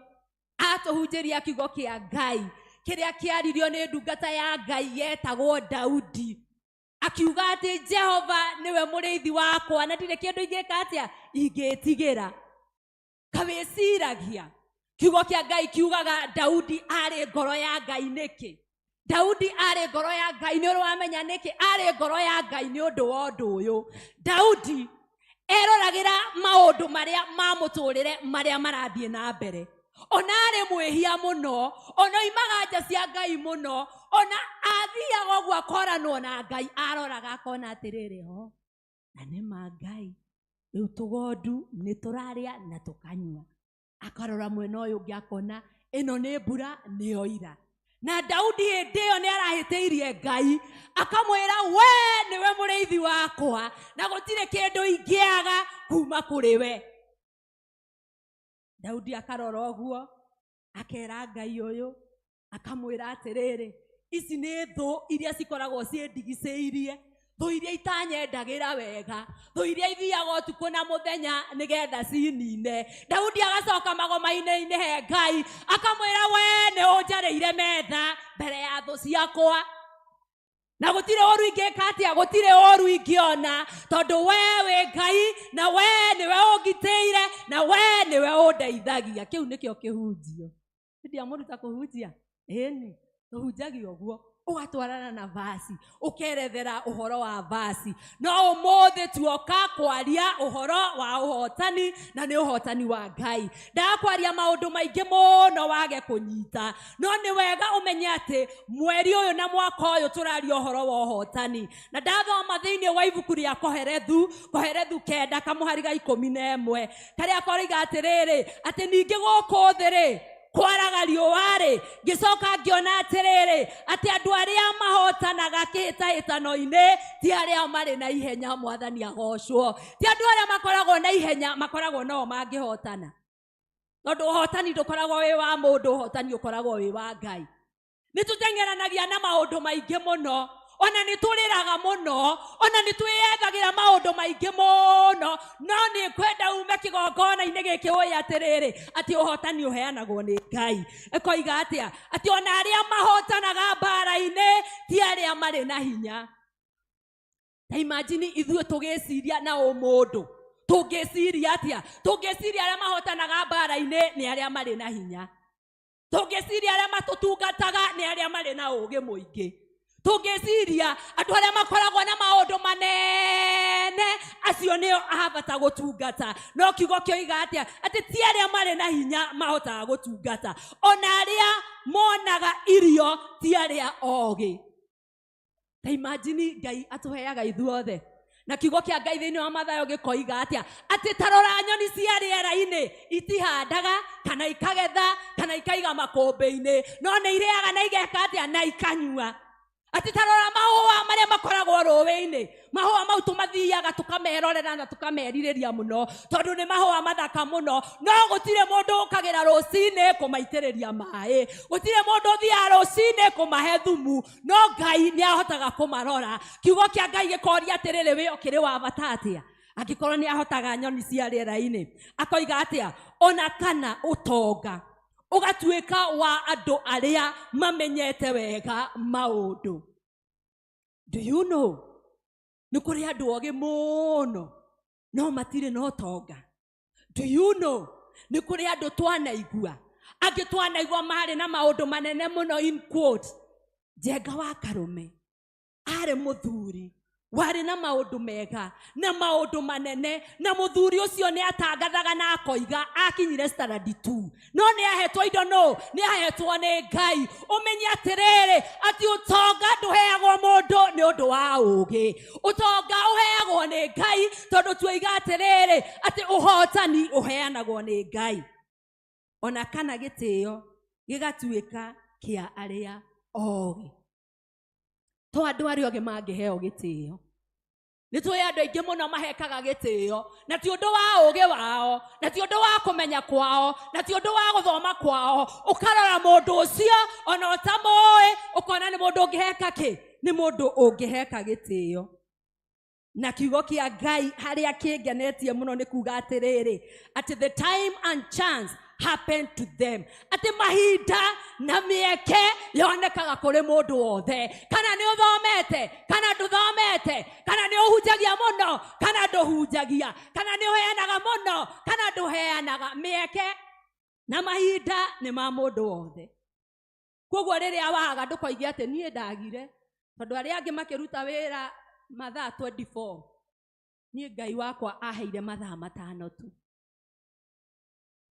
Atũhunjĩria kiugo kĩa Ngai kĩrĩa kĩaririo nĩ ndungata ya Ngai yetagwo Daudi, akiuga atĩ Jehova nĩwe mũrĩithi wakwa na ndirĩ kĩndũ ingĩka atĩa ingĩtigĩra. Kawĩciragia kiugo kĩa Ngai kiugaga Daudi arĩ ngoro ya Ngai nĩkĩ? Daudi arĩ ngoro ya Ngai nĩ ũramenya nĩkĩ arĩ ngoro ya Ngai nĩ ũndũ wa ũndũ ũyũ. Daudi eroragĩra maũndũ marĩa ma mũtũrĩre marĩa marathiĩ na mbere. Ona arĩ mwĩhia mũno, ona oimaga nja cia Ngai mũno, ona athiaga ũguo akoranwo na Ngai aroraga akona atĩrĩrĩ ho na nĩ ma Ngai rĩu tũgondu nĩ tũrarĩa na tũkanyua. Akarora mwena ũyũ ũngĩ akona ĩno nĩ mbura nĩ oira. Na Daudi hĩndĩ ĩyo nĩ arahĩtĩirie Ngai akamwĩra we nĩwe mũrĩithi wakwa na gũtirĩ kĩndũ ingĩaga kuma kũrĩ we. Daudi akarora ũguo akera Ngai ũyũ akamwĩra atĩrĩrĩ ici nĩ thũ iria cikoragwo ciĩndigicĩirie, thũ iria itanyendagĩra wega, thũ iria ithiaga ũtukũ na mũthenya nĩgetha cinine. Daudi agacoka magoma-inĩ he Ngai akamwĩra we nĩ ũnjarĩire metha mbere ya thũ ciakwa na gũtirĩ ũru ingĩka atĩa, gũtirĩ ũru ingĩona tondũ we wĩ Ngai na we nĩwe ũngitĩire na we nĩwe ũndeithagia. Kĩu nĩkĩo kĩhunjio. Ndiamũruta kũhunjia ĩni tũhunjagia ũguo ũgatwarana na vasi ũkerethera ũhoro wa vasi. No ũmũthĩ tuoka kwaria ũhoro wa ũhotani na nĩ ũhotani wa Ngai. Ndakwaria maũndũ maingĩ mũno wage kũnyita, no nĩ wega ũmenye atĩ mweri ũyũ na mwaka ũyũ tũraria ũhoro wa ũhotani. Na ndathoma thĩinĩ wa ibuku rĩa Koherethu 9 kamũhari ga 11 karĩa koiga atĩrĩrĩ atĩ ningĩ gũkũ thĩ kwaraga riũa-rĩ ngĩcoka ngĩona atĩrĩrĩ atĩ andũ arĩa mahotanaga kĩhĩtahĩtano-inĩ ti arĩa marĩ na ihenya. Mwathani agocwo. Ti andũ arĩa makoragwo na ihenya makoragwo nao mangĩhotana, tondũ ũhotani ndũkoragwo wĩ wa mũndũ, ũhotani ũkoragwo wĩ wa Ngai. Nĩtũteng'eranagia na maũndũ maingĩ mũno, ona nĩtũrĩraga mũno, ona nĩtwĩyethagĩra maũndũ maingĩ mũno, no nĩ kwenda ume kĩgongona-inĩ gĩkĩ ũĩ atĩrĩrĩ atĩ ũhotani ũheanagwo nĩ Ngai. Ekoiga atĩa atĩ ona arĩa mahotanaga mbara-inĩ ti arĩa marĩ na hinya. Ta imagine ithuĩ tũgĩciria na ũmũndũ tũngĩciria atĩa? Tũngĩciria arĩa mahotanaga mbara-inĩ nĩ arĩa marĩ na hinya, tũngĩciria arĩa matũtungataga nĩ arĩa marĩ na ũũgĩ mũingĩ, tũngĩciria andũ arĩa makoragwo na maũndũ manene acio nĩo ahabata gũtungata. No kiugo kĩoiga atĩa atĩ ti arĩa marĩ na hinya mahotaga gũtungata, ona arĩa monaga irio ti arĩa oogĩ. Ta imagine Ngai atũheaga ithuothe na kiugo kĩa Ngai thĩinĩ wa Mathayo gĩkoiga atĩa atĩ tarora nyoni cia rĩera-inĩ itihandaga kana ikagetha kana ikaiga makũmbĩ-inĩ, no nĩ irĩaga na igeka atĩa na ikanyua. Atĩ tarora mahũa marĩa makoragwo rũĩ-inĩ, mahũa mau tũmathiaga tũkamerorera na tũkamerirĩria mũno tondũ nĩ mahũa mathaka mũno, no gũtirĩ mũndũ ũkagĩra rũcinĩ kũmaitĩrĩria maĩ, gũtirĩ mũndũ ũthiaga rũcinĩ kũmahe thumu, no Ngai nĩ ahotaga kũmarora. Kiugo kĩa Ngai gĩkoria atĩrĩrĩ wĩ ũkĩrĩ wa bata atĩa angĩkorwo nĩ ahotaga nyoni cia rĩera-inĩ. Akoiga atĩa ona kana ũtonga ũgatuĩka wa andũ arĩa mamenyete wega maũndũ. Do you know nĩ kũrĩ andũ ogĩ mũno no matirĩ na ũtonga. Do you know nĩ kũrĩ andũ twanaigua angĩ twanaigua marĩ na maũndũ manene mũno in quote. Njenga wa Karume arĩ mũthuri warĩ na maũndũ mega na maũndũ manene, na mũthuri ũcio nĩ atangathaga na akoiga akinyire standard 2, no nĩ ahetwo indo, no nĩ ahetwo nĩ Ngai. Ũmenye atĩrĩrĩ atĩ ũtonga ndũheagwo mũndũ nĩ ũndũ wa ũũgĩ, ũtonga ũheagwo nĩ Ngai tondũ tuoiga atĩrĩrĩ atĩ ũhotani ũheanagwo nĩ Ngai. Ona kana gĩtĩo gĩgatuĩka kĩa arĩa oogĩ. To andũ arĩa ogĩ mangĩheo gĩtĩo. Nĩ tũĩ andũ aingĩ mũno mahekaga gĩtĩo na ti ũndũ wa ũũgĩ wao, na ti ũndũ wa kũmenya kwao, na ti ũndũ wa gũthoma kwao. Ũkarora mũndũ ũcio ona ũtamũĩ ũkona nĩ mũndũ ũngĩheka kĩ? Nĩ mũndũ ũngĩheka gĩtĩo. Na kiugo kĩa Ngai harĩa kĩngenetie mũno nĩ kuuga atĩrĩrĩ atĩ the time and chance happen to them. Atĩ mahinda na mĩeke yonekaga kũrĩ mũndũ wothe. Kana nĩ ũthomete, kana ndũthomete, kana nĩ ũhunjagia mũno, kana ndũhunjagia, kana nĩ ũheanaga mũno, kana ndũheanaga. Mĩeke na mahinda nĩ ma mũndũ wothe. koguo riria waga ndukoige ati nie ndagire tondu aria angi makiruta wira mathaa 24 nie Ngai wakwa aheire mathaa 5 tu.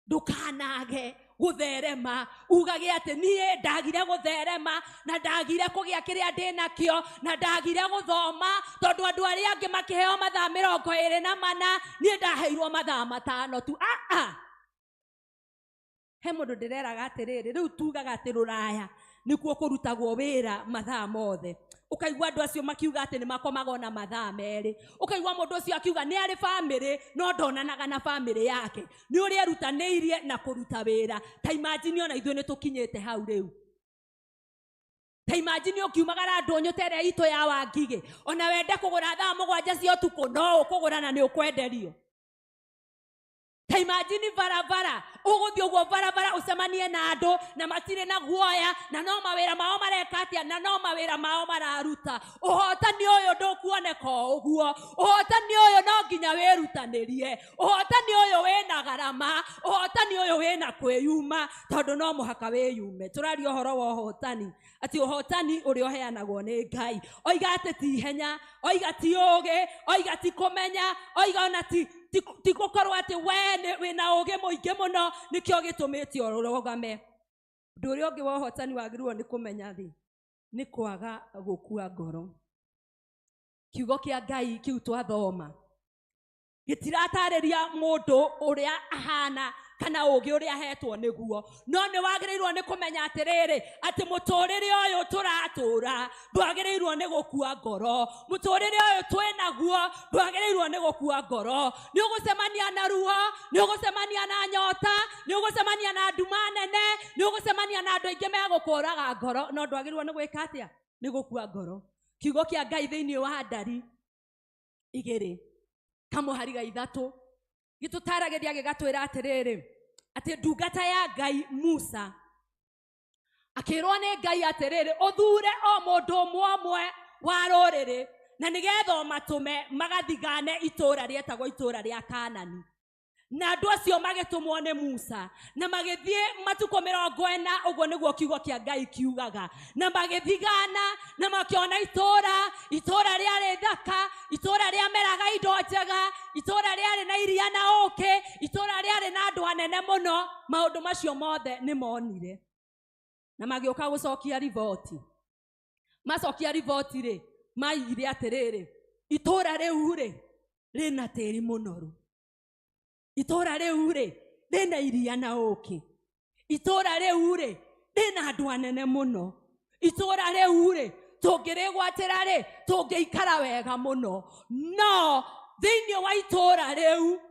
Ndukanage gutherema ugage ati nie ndagire gutherema na ndagire kugia kiria ndinakio na ndagire guthoma tondu andu aria angi makiheo mathaa 24 nie ndaheirwo mathaa 5 tu. He mundu ndireraga atiriri riu tugaga ati ruraya nikuo kurutagwo wira mathaa mothe. Ukaigwa andu acio makiuga ati ni makomaga na mathaa meri. Ukaigwa mundu ucio akiuga ni ari family no ndonanaga na family yake. Ni uri erutaniirie na kuruta wira. Ta imagine ona ithuĩ ni tukinyete hau riu. Ta imagine ukiumagara ndonyo tere ito ya Wangige. Ona wende kugura thaa 7 cia utuku no ukugura na ni ukwenderio. Ta imagine barabara uguthi uguo barabara ucemanie na andu na matire na guoya na no mawira mao mareka atia na no mawira mao mararuta. Uhotani uyu ndukuoneka uguo. Uhotani uyu no nginya wirutanirie. Uhotani uyu wina garama. Uhotani uyu wina kwiyuma tondu no muhaka wiyume. Turaria uhoro wa uhotani ati uhotani uri uheanagwo ni Ngai. Oiga ati ti henya, oiga ti uge, oiga ti kumenya, oiga ona ti gukorwo ati we wina uge muingi muno nikio gitumite urugame. Ndu uria ungi wa uhotani wagirwo ni kumenya thi ni kwaga gukua ngoro. Kiugo kia Ngai kiu twathoma gitiratariria mundu uria ahana kana ugi uria hetwo niguo no ni wagirirwo ni kumenya atiriri ati muturire uyu turatura ndwagirirwo ni gukua ngoro. Muturire uyu twinaguo ndwagirirwo ni gukua ngoro. Ni ugucemania na ruo, ni ugucemania na nyota, ni ugucemania na nduma nene, ni ugucemania na andu aingi megukuraga ngoro no ndwagirirwo ni gwika atia ni gukua ngoro. Kiugo kia Ngai thiini wa Ndari 2 kamuhari 3 gitutaragiria gigatwira atiriri ati ndungata ya Ngai Musa akirwo ni Ngai atiriri uthure o mundu umwe wa ruriri na nigetha matume magathigane itura rietagwo itura ria Kanani. Na andu acio magitumwo ni Musa na magithie matuko 40 uguo niguo kiugo kia Ngai kiugaga na magithigana na makiona itura riari thaka, itura ria meraga indo njega, itura riari na iria na uke, itura riari na andu anene muno. Maundu macio mothe ni monire na magioka gucokia riboti. Macokia riboti ri maigire atiriri itura riu ri rina tiri munoru. Itura riu ri rina iria na uki. Itura riu ri rina andu anene muno. Itura riu ri tungirigwatira ri tungiikara wega muno. No thiini wa itura riu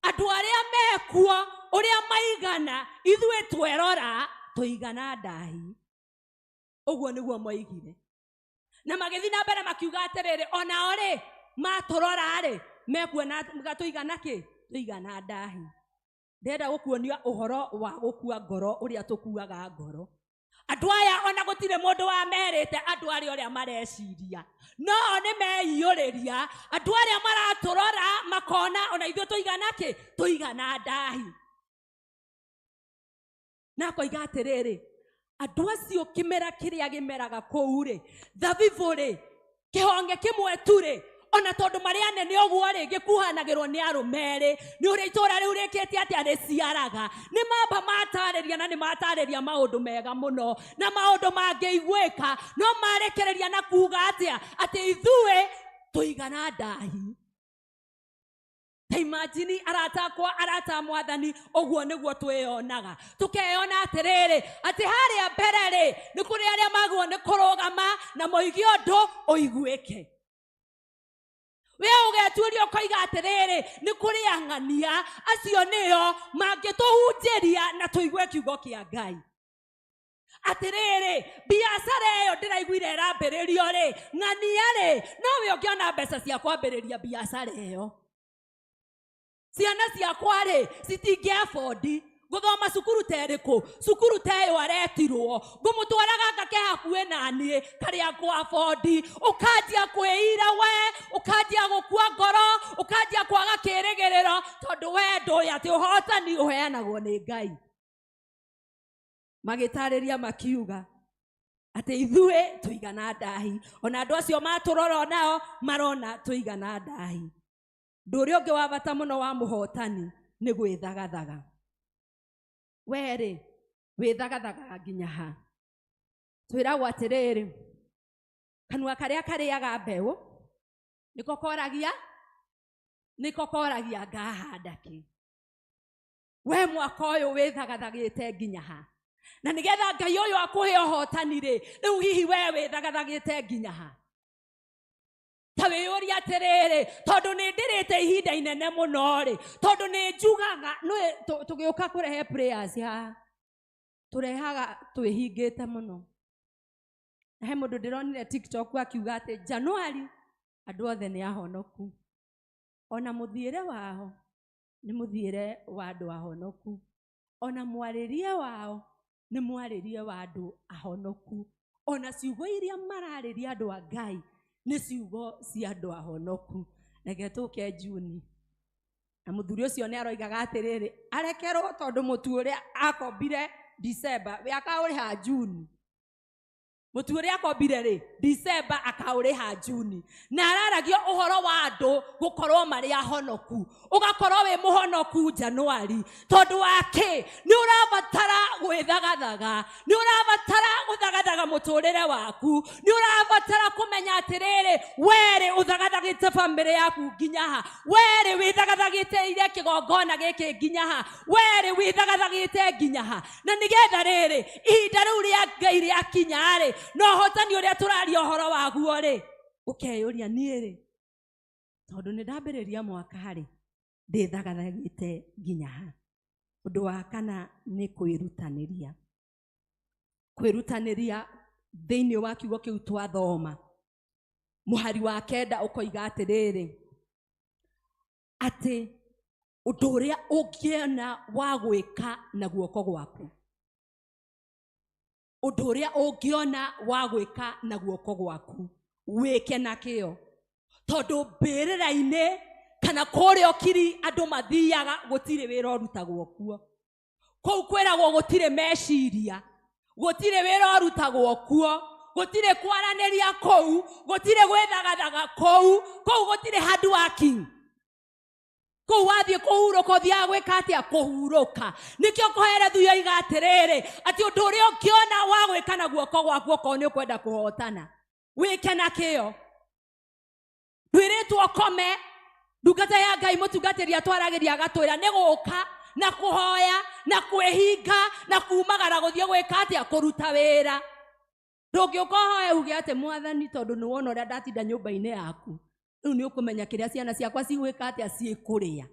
andu aria mekuo uria maigana ithuĩ twerora tuigana ndahi. Uguo niguo moigire na magithii na mbere makiuga atiriri onao ri maturora ri mekuona gatuigana ki tuigana ndahi. Ndenda gukuonia uhoro wa gukua ngoro uria tukuaga ngoro. Andu aya ona gutire mundu wa merite andu aria uria mareciria no ni meiyuriria. Andu aria maraturora makona ona ithuĩ tuigana ki tuigana ndahi. Na koiga atiriri andu acio kimera kiria gimeraga kuu ri thabibu ri kihonge kimwe tu ri ona tondu maria nene uguo ri gikuhanagirwo ni arumeri ni uri itura riu rikite ati ariciaraga ni mamba matariria na ni matariria maundu mega muno na maundu mangeigwika no marekereria na kuga ati ithuĩ tuigana ndahi. Ta imagine arata mwathani uguo niguo tweyonaga tukeyona atiriri ati haria mbere ri ni kuri aria magwo ni kurugama na moigi undu uiguike. We ugeturia koiga atiriri ni kuri ang'ania acio nio mangituhunjiria na tuigue kiugo kia Ngai. Atiriri biashara iyo ndiraiguire irambiririo ri ng'ania ri no we ungiona mbeca cia kwambiriria biashara iyo. Ciana ciakwa ri citingiafford guthoma cukuru teriku cukuru teyo aretirwo ngumutwaraga ngake hakuhe nanie karia afford ukanjia kwira we ukanjia gukua ngoro ukanjia kwaga kirigiriro tondu we ndu ati uhotani uheanagwo ni Ngai. Magitariria makiuga ate ithue tuigana ndahi ona andu acio maturora nao marona tuigana ndahi nduri ungi wa bata muno wa muhotani ni gwithagathaga weri withagathaga nginya ha twiragwo atiriri kanua karia kariaga mbeu niko koragia ngahanda ki we mwaka uyu withagathagite nginya ha na nigetha Ngai uyu akuhe uhotani ri riu hihi we withagathagite nginya ha ta wiyuria atiriri tondu ni ndirite ihinda inene muno ri tondu ni njugaga tugiuka kurehe prayers ha turehaga twihingite muno he mundu ndironire TikTok akiuga ati January andu othe ni ahonoku ona muthiire wao ni muthiire wa andu ahonoku ona mwaririe wao ni mwaririe wa andu ahonoku ona ciugo iria marariria andu a Ngai ni ciugo cia andu ahonoku nake tuke Juni na muthuri ucio ni aroigaga atiriri arekerwo tondu mutu uria akombire December we akauriha June mutu uria akombire ri December akauriha June na araragio uhoro wa andu gukorwo mari ahonoku ugakorwo we muhonoku January tondu wake ni urabatara gwithagathaga ni urabatara guthagathaga muturire waku ni urabatara kumenya atiriri were uthagathagite family yaku nginya ha were withagathagite ire kigongona giki nginya ha were withagathagite nginya ha na nigetha riri ihinda riu ria Ngai ria kinyari no hotani uria turaria uhoro waguo ri ukeyuria nie ri tondu ni ndambiriria mwaka ri ndithagathagite nginya ha undu wa kana ni kwirutaniria thiini wa kiugo kiu twathoma muhari wa kenda ukoiga atiriri ati undu uria ungiona wa gwika na guoko gwaku undu uria ungiona wa gwika na guoko gwaku wike nakio tondu mbirira-ini kana kuria okiri andu mathiaga gutire wira urutagwo kuo kou kwiragwo gutire meciria gutire wira urutagwo kuo gutire kwaraniria kou gutire gwethagathaga kou gutire hard working kou wathie kuhuruka thia gwika atia kuhuruka nikio kohere thuyo iga atiriri ati undu uria ungiona wa gwika na guoko gwaku ko ni ukwenda kuhotana wike nakio ndwiritwo kome ndungata ya Ngai mutungatiria twaragiria gatwira ni guka na kuhoya na kwehinga na kumagara guthie gwika atia kuruta wira ndungiuka hoya uge ati mwathani tondu ni wona uria ndatinda nyumba-ini yaku riu ni ukumenya kiria ciana ciakwa cigwika atia ciikuria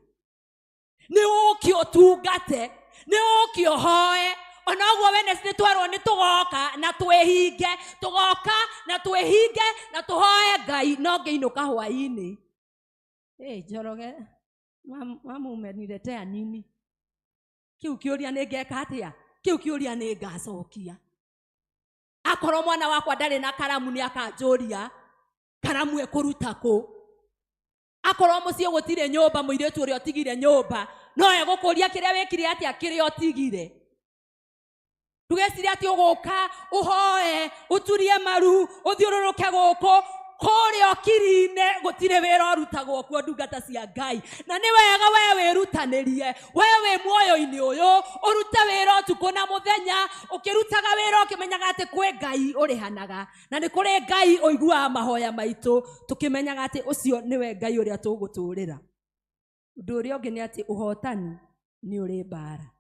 ni ukio tungate ni ukio hoye ona guo Wednesday twarwo ni tugoka na twehinge tugoka na twehinge na tuhoye Ngai no ngeinuka hwaini Njoroge mamumenirete anini kiu kiuria ni ngeka atia kiu kiuria ni ngacokia akorwo mwana wakwa ndari na karamu ni akanjuria karamu ekuruta ku akorwo mucie gutire nyumba muiretu uria otigire nyumba no egukuria kiria wikire atia kiria otigire ndugeciria ati uguka uhoe uturie maru uthiururuke guku kuria okirine gutire wira urutagwo kuo ndungata cia Ngai na ni wega we wirutanirie we muoyo-ini uyu urute wira utuku na muthenya ukirutaga wira ukimenyaga ati kwi Ngai urihanaga na ni kuri Ngai uiguaga mahoya maitu tukimenyaga ati ucio niwe Ngai uria tuguturira undu uria ungi ni ati uhotani ni uri bara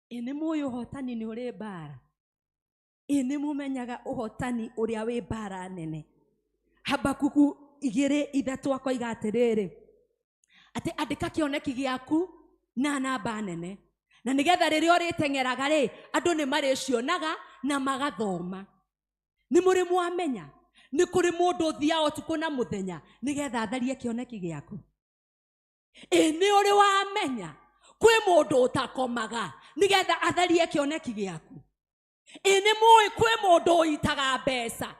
ini muyo uhotani ni uri bara ini mumenyaga uhotani uria wi bara nene Habakuku 2:3 akoiga atiriri ati andika kioneki giaku na namba nene na nigetha riria uritengeraga ri andu ni maricionaga na magathoma ni muri mwamenya ni kuri mundu thia utuku na muthenya nigetha atharie kioneki giaku ni uri wamenya kwi mundu utakomaga nigetha atharie kioneki giaku ni mui kwi mundu itaga mbeca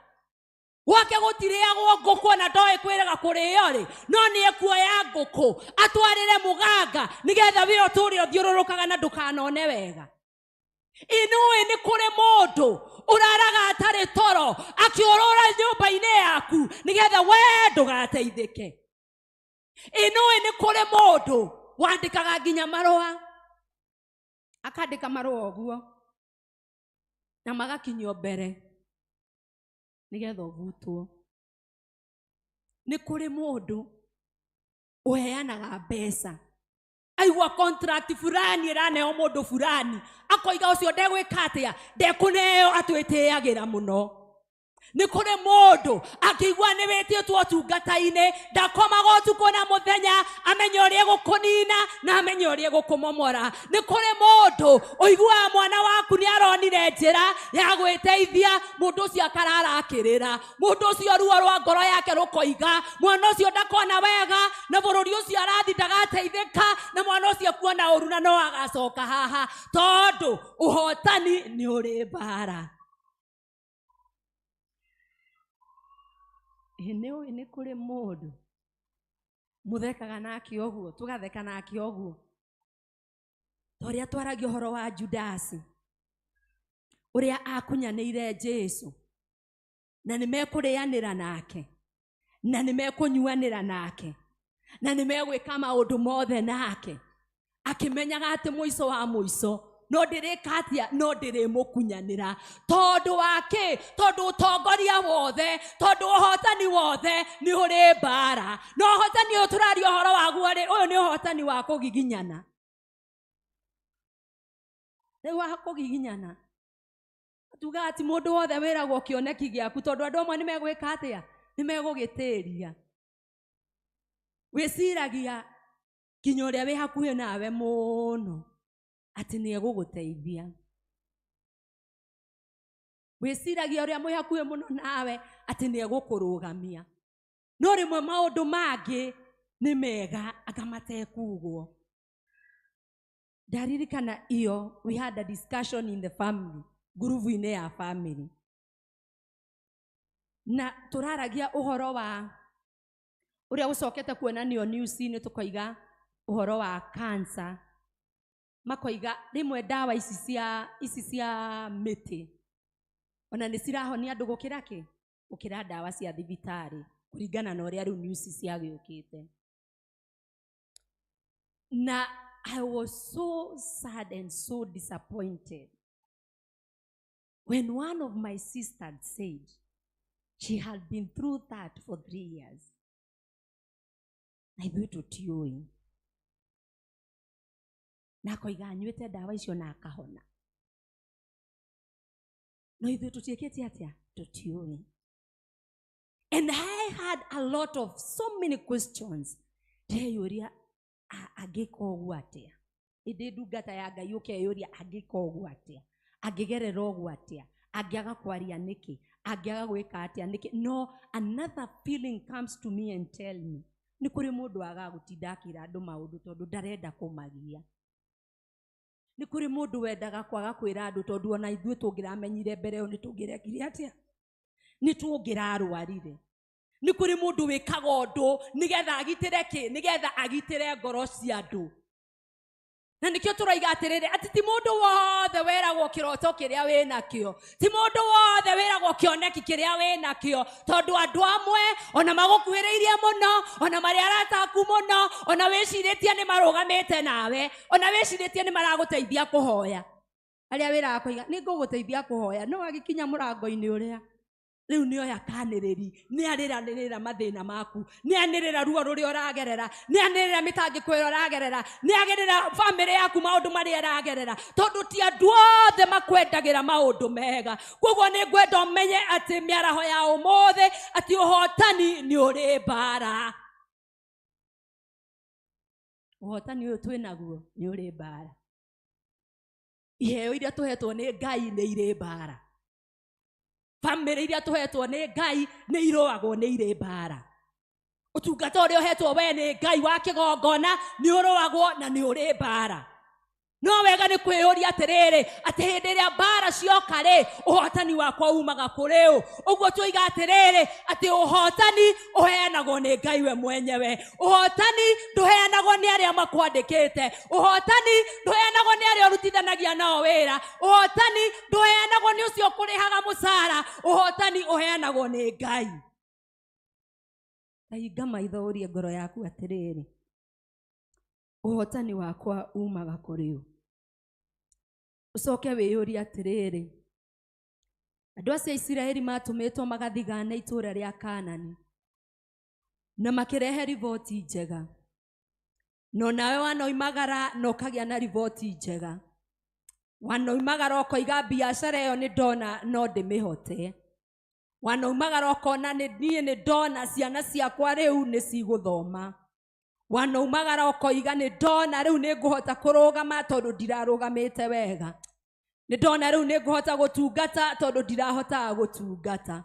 wake gutiriagwo nguku na ndoe kwiraga kurio ri no ni ekuoya nguku atwarire muganga nigetha we uturi uthiururukaga na ndukanone wega Inũĩ nĩ kũrĩ mũndũ ũraraga atarĩ toro akĩũrũra nyũmba-inĩ yaku nĩgetha we ndũgateithĩke. Inũĩ nĩ kũrĩ mũndũ wandĩkaga nginya marũa, akandĩka marũa ũguo na magakinyio mbere nĩgetha ũvutwo. Nĩ kũrĩ mũndũ ũheanaga mbeca, aigua contract fulani ĩraneo mũndũ fulani, akoiga ũcio ndegwĩka atĩa, ndekũneo atwĩtĩagĩra mũno. Nĩ kũrĩ mũndũ akĩigua nĩ wĩtĩtwo ũtungata-inĩ, ndakomaga ũtukũ na mũthenya, amenye ũrĩa gũkũnina na amenye ũrĩa gũkũmomora. Nĩ kũrĩ mũndũ ũiguaga mwana waku nĩ aronire njĩra ya gwĩteithia, mũndũ ũcio akarara akĩrĩra, mũndũ ũcio ruo rwa ngoro yake rũkoiga, mwana ũcio ndakona wega na bũrũri ũcio arathi ndagateithĩka, na mwana ũcio kuona ũru na no agacoka haha, tondũ ũhotani nĩ ũrĩ mbara. Nĩũĩ nĩ kũrĩ mũndũ mũthekaga nake ũguo, tũgatheka nake ũguo, torĩa twaragia ũhoro wa Judasi ũrĩa akunyanĩire Jesu, na nĩ mekũrĩanĩra nake, na nĩ mekũnyuanĩra nake, na nĩ megwĩka maũndũ mothe nake, akĩmenyaga atĩ mũico wa mũico no ndĩrĩka atĩa, no ndĩrĩmũkunyanĩra. Tondũ wake, tondũ ũtongoria wothe, tondũ ũhotani wothe nĩ ũrĩ mbara. No ũhotani ũyũ tũraria ũhoro waguo rĩ, ũyũ nĩ ũhotani wa kũgiginyana. Rĩu wa kũgiginyana tuga atĩ mũndũ wothe wĩragwo kĩoneki gĩaku, tondũ andũ amwe nĩ megwĩka atĩa, nĩ megũgĩtĩria. Wĩciragia kinya ũrĩa wĩ hakuhĩ nawe mũno atĩ nĩ egũgũteithia. Wĩciragia ũrĩa mwĩ hakuhĩ mũno nawe atĩ nĩ egũkũrũgamia. No rĩmwe maũndũ mangĩ nĩ mega anga matekugwo. Ndaririkana iyo, we had a discussion in the family, ngurubu-inĩ ya family, na tũraragia ũhoro wa ũrĩa gũcokete kuonanio news-inĩ, tũkoiga ũhoro wa cancer, makoiga rĩmwe ndawa ici cia mĩtĩ ona nĩ cirahonia andũ gũkĩra ndawa cia thibitarĩ, kũringana na ũrĩa rĩu news ciagĩũkĩte. Na I was so sad and so disappointed when one of my sisters said she had been through that for 3 years. Na ithuĩ tũtiũĩ. Na akoiga anyuĩte ndawa icio na akahona. No ithuĩ tũtiĩkĩte atĩa, tũtiũĩ. And I had a lot of so many questions. Ndeyũria agĩka ũguo atĩa. Ĩndĩ ndungata ya Ngai ũkeyũria agĩka ũguo atĩa, angĩgerera ũguo atĩa, angĩaga kwaria nĩkĩ, angĩaga gwĩka atĩa nĩkĩ. No, another feeling comes to me and tell me, nĩ kũrĩ mũndũ agagũtinda akĩra andũ maũndũ tondũ ndarenda kũmagia. Nĩ kũrĩ mũndũ wendaga kwaga kwĩra andũ tondũ ona ithuĩ tũngĩramenyire mbere ĩyo nĩ tũngĩrekire atĩa, nĩ tũngĩrarwarire. Nĩ kũrĩ mũndũ wĩkaga ũndũ nĩgetha agitĩre kĩ, nĩgetha agitĩre ngoro cia andũ. Na nĩkĩo tũroiga atĩrĩrĩ, atĩ ti mũndũ wothe wĩragwo kĩroto kĩrĩa wĩnakĩo, ti mũndũ wothe wĩragwo kĩoneki kĩrĩa wĩnakĩo, tondũ andũ amwe ona magũkuhĩrĩirie mũno, ona marĩ arata aku mũno, ona wĩcirĩtie nĩ marũgamĩte nawe, ona wĩcirĩtie nĩ maragũteithia kũhoya. Arĩa wĩraga kũiga nĩ ngũgũteithia kũhoya, no agĩkinya mũrango-inĩ ũrĩa rĩu nĩ oya kanĩrĩri, nĩ arĩranĩrĩra mathĩna maku, nĩ anĩrĩra ruo rũrĩa ũragerera, nĩ anĩrĩra mĩtangĩko ĩrĩa ũragerera, nĩ anĩrĩra bamĩrĩ yaku maũndũ marĩa ĩragerera, tondũ ti andũ othe makwendagĩra maũndũ mega. Koguo nĩ ngwenda ũmenye atĩ mĩaraho ya ũmũthĩ atĩ ũhotani nĩ ũrĩ mbara. Ũhotani ũyũ twĩnaguo nĩ ũrĩ mbara. Iheo iria tũhetwo nĩ Ngai nĩ irĩ mbara. Bamĩrĩ iria tũhetwo nĩ Ngai nĩ irũagwo nĩ irĩ mbara. Ũtungata ũrĩa ũhetwo we nĩ Ngai wa kĩgongona nĩ ũrũagwo na nĩ ũrĩ mbara. no wega nĩ kwĩyũria atĩrĩrĩ atĩ hĩndĩ ĩrĩa mbara cioka rĩ ũhotani wakwa umaga kũrĩ ũ. Ũguo tuoiga atĩrĩrĩ atĩ ũhotani ũheanagwo nĩ Ngai we mwenyewe. Ũhotani ndũheanagwo nĩ arĩa makwandĩkĩte. Ũhotani ndũheanagwo nĩ arĩa ũrutithanagia nao wĩra. Ũhotani ndũheanagwo nĩ ũcio ũkũrĩhaga mũcara. Ũhotani ũheanagwo nĩ Ngai. Kahinga maitho ũrie ngoro yaku atĩrĩrĩ, ũhotani wakwa umaga kũrĩ ũ. Ucoke wĩyũrie atĩrĩrĩ, andũ acio a Isiraeli matũmĩtwo magathigana itũũra rĩa Kaanani na makĩrehe riboti njega, no nawe wanoimagara na ũkagĩa na riboti njega. Wanoimagara ũkoiga biacara ĩyo nĩ ndona no ndĩmĩhote. Wanoimagara ũkona niĩ nĩ ndona ciana ciakwa rĩu nĩ cigũthoma. Wanoimagara ũkoiga nĩ ndona rĩu nĩ ngũhota kũrũgama tondũ ndirarũgamĩte wega. Nĩ ndona rĩu nĩ ngũhota gũtungata tondũ ndirahotaga gũtungata.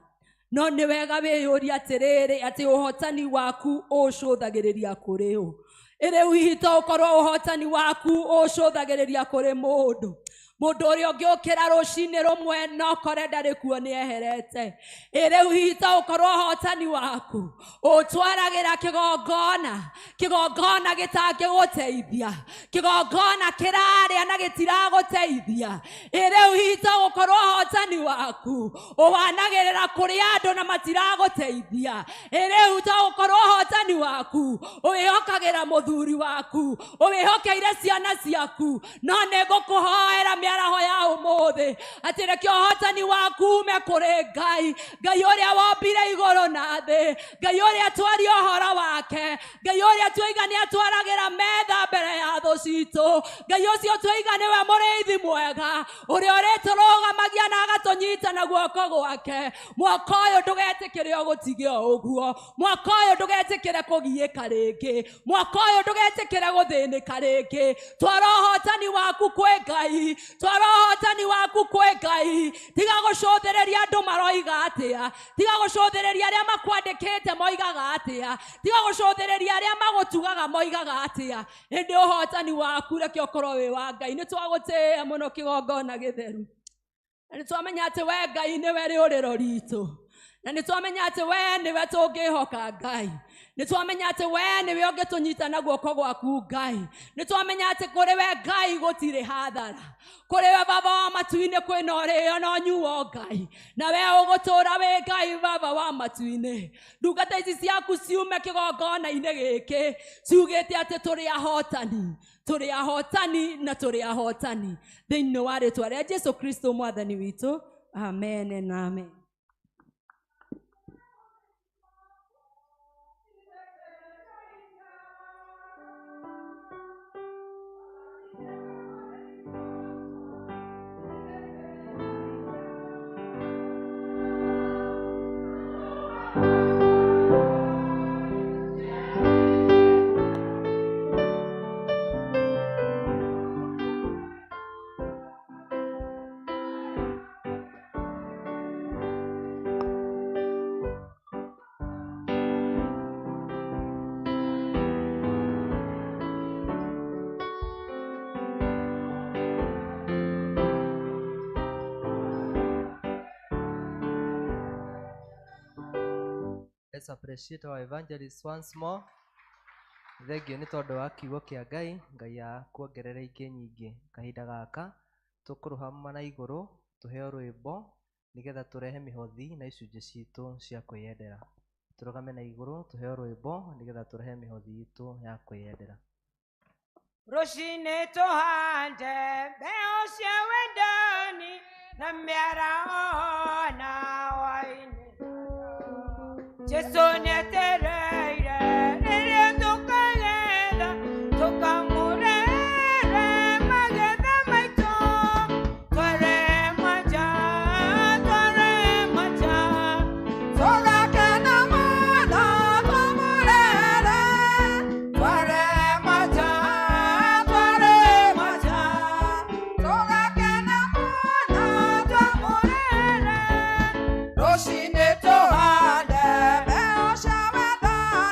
No nĩ wega wĩyũrie atĩrĩrĩ atĩ ũhotani waku ũcũthagĩrĩria kũrĩ ũ. Rĩu hihi to ũkorwo ũhotani waku ũcũthagĩrĩria kũrĩ mũndũ. Mũndũ ũrĩa ũngĩũkĩra rũcinĩ rũmwe no kore ndarĩ kuo nĩ eherete. Rĩu hihi to ũkorwo ũhotani waku ũtwaragĩra kĩgongona gĩtangĩgũteithia, kĩgongona kĩrarĩa na gĩtiragũteithia. Rĩu hihi to ũkorwo ũhotani waku ũwanagĩrĩra kũrĩ andũ na matiragũteithia. Rĩu to ũkorwo ũhotani waku ũwĩhokagĩra mũthuri waku, ũwĩhokeire ciana ciaku. No nĩ ngũkũhoera mĩaraho ya ũmũthĩ atĩ reke ũhotani waku ume kũrĩ Ngai. Ngai ũrĩa wombire igũrũ na thĩ, Ngai ũrĩa twaria ũhoro wake, Ngai ũrĩa tuoiga nĩ atwaragĩra metha mbere ya thũ citũ. Ngai ũcio tuoiga nĩwe mũrĩithi mwega ũrĩa ũrĩtũrũgamagia na agatũnyita na guoko gwake. Mwaka ũyũ ndũgetĩkĩre ũgũtige ũguo. Mwaka ũyũ ndũgetĩkĩre kũgiĩka rĩngĩ. Mwaka ũyũ ndũgetĩkĩre gũthĩnĩka rĩngĩ. Twara ũhotani waku kwĩ Ngai. Twara ũhotani waku kwĩ Ngai. Tiga gũcũthĩrĩria andũ maroiga atĩa. Tiga gũcũthĩrĩria arĩa makwandĩkĩte moigaga atĩa. Tiga gũcũthĩrĩria arĩa magũtugaga moigaga atĩa. Hĩndĩ ũhotani waku reke ũkorwo wĩ wa Ngai. Nĩ twagũtĩĩa mũno kĩgongona gĩtheru. Na nĩ twamenya atĩ we Ngai nĩwe rĩũrĩro ritũ. Na nĩ twamenya atĩ we nĩwe tũngĩhoka Ngai. Nĩ twamenya atĩ we nĩwe ũngĩtũnyita na guoko gwaku Ngai. Nĩ twamenya atĩ kũrĩ we Ngai gũtirĩ hathara. Kũrĩ we Baba wa matu-inĩ kwĩna ũrĩo na ũnyuo Ngai. Na we ũgũtũũra wĩ Ngai Baba wa matu-inĩ. Ndungata ici ciaku ciume kĩgongona-inĩ gĩkĩ ciugĩte atĩ tũrĩ ahotani. Tũrĩ ahotani na tũrĩ ahotani. Thĩinĩ wa rĩĩtwa rĩa Jesũ Kristo mwathani witũ. Amen and amen.
Let's appreciate our evangelist once more. Thengiũ nĩ tondũ wa kiugo kĩa Ngai. Ngai akuongerere ingĩ nyingĩ. Kahinda gaka tũkũrũgama na igũrũ tũheo rwĩmbo nĩgetha tũrehe mĩhothi na icunjĩ citũ cia kwĩyendera. Tũrũgame na igũrũ tũheo rwĩmbo nĩgetha tũrehe mĩhothi itũ ya kwĩyendera.
Rũcinĩ tũhande mbegũ cia wendani na mĩaraho na hwaĩ-inĩ. Jesũ nĩetereire rĩrĩa tũkagetha tũkamũrehere magetha maitũ. Tware mwanja, tware mwanja,
tũgakena mũno tũmũrehere. Tware mwanja, tware mwanja, tũgakena mũno tũmũrehere. Rũcinĩ tũhande mbegũ cia wendani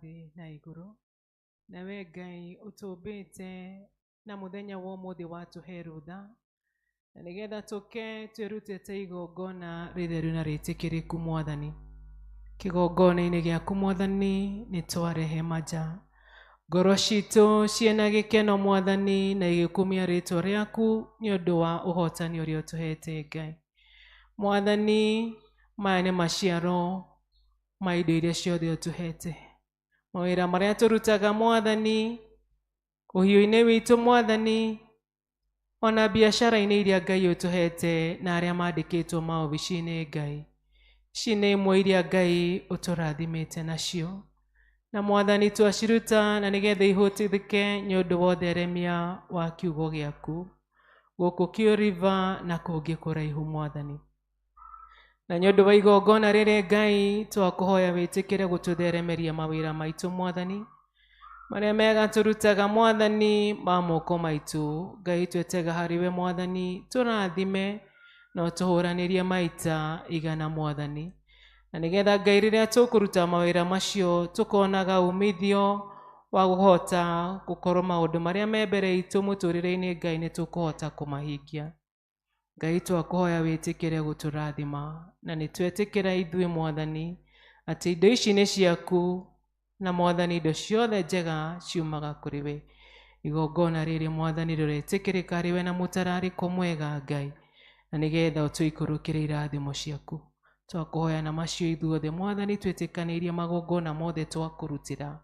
thĩ na igũrũ, nawe Ngai ũtũmbĩte na mũthenya wa ũmũthĩ watũhe rũtha, na nĩgetha tũke twĩrutĩte igongona rĩtheru na rĩtĩkĩrĩku Mwathani. Kĩgongona-inĩ gĩaku Mwathani nĩ twarehe manja, ngoro citũ ciĩna gĩkeno Mwathani na igĩkumia rĩtwa rĩaku nĩ ũndũ wa ũhotani ũrĩa ũtũhete Ngai. Mwathani, maya nĩ maciaro ma indo iria ciothe ũtũhete, mawĩra marĩa tũrutaga Mwathani, ũhiũ-inĩ witũ Mwathani, ona biacara-inĩ iria Ngai ũtũhete na arĩa mandĩkĩtwo maobici-inĩ Ngai. Ici nĩ imwe iria Ngai ũtũrathimĩte nacio, na Mwathani twaciruta na nĩgetha ihũtithĩke nĩ ũndũ wa ũtheremia wa kiugo gĩaku gũkũ Kĩu River na kũngĩ kũraihu Mwathani. Na nĩ ũndũ wa igongona rĩrĩ Ngai twakũhoya wĩtĩkĩre gũtũtheremeria mawĩra maitũ Mwathani, marĩa mega tũrutaga Mwathani ma moko maitũ. Ngai twetega harĩwe Mwathani, tũrathime na ũtũhũranĩrie maita igana Mwathani, na nĩgetha Ngai rĩrĩa tũkũruta mawĩra macio tũkonaga umithio wa kũhota gũkorwo maũndũ marĩa me mbere itũ mũtũrĩre-inĩ Ngai nĩ tũkũhota kũmahingia. Ngai twakũhoya wĩtĩkĩre gũtũrathima, na nĩ twetĩkĩra ithuĩ Mwathani atĩ indo ici nĩ ciaku, na Mwathani indo ciothe njega ciumaga kũrĩ we. Igongona rĩrĩ Mwathani rĩretĩkĩrĩka harĩ we na mũtararĩko mwega Ngai, na nĩgetha ũtũikũrũkĩre irathimo ciaku. Twakũhoya na macio ithuothe Mwathani twĩtĩkanĩirie magongona mothe twakũrutĩra.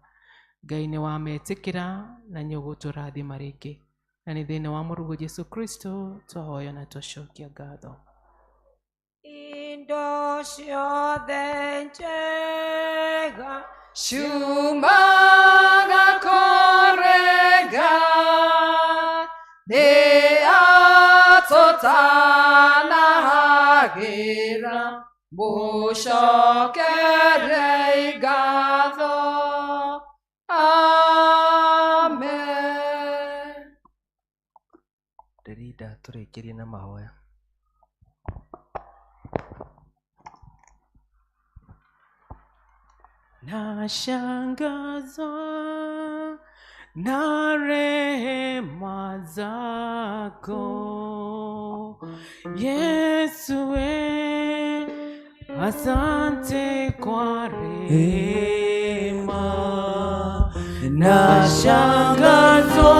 Ngai nĩ wametĩkĩra na nĩ ũgũtũrathima rĩngĩ, na nĩ thĩinĩ wa Mũrungu Jesu Kristo twahoya na twacokia ngatho.
Indo ciothe njega ciumaga kũrĩ Ngai, nĩ atũtanahagĩra mũcokere ngatho. Amen.
Ndĩrinda tũrĩkĩrie na mahoya.
Nashangazwa na rehema zako Yesu, asante kwa rehema. Nashangazwa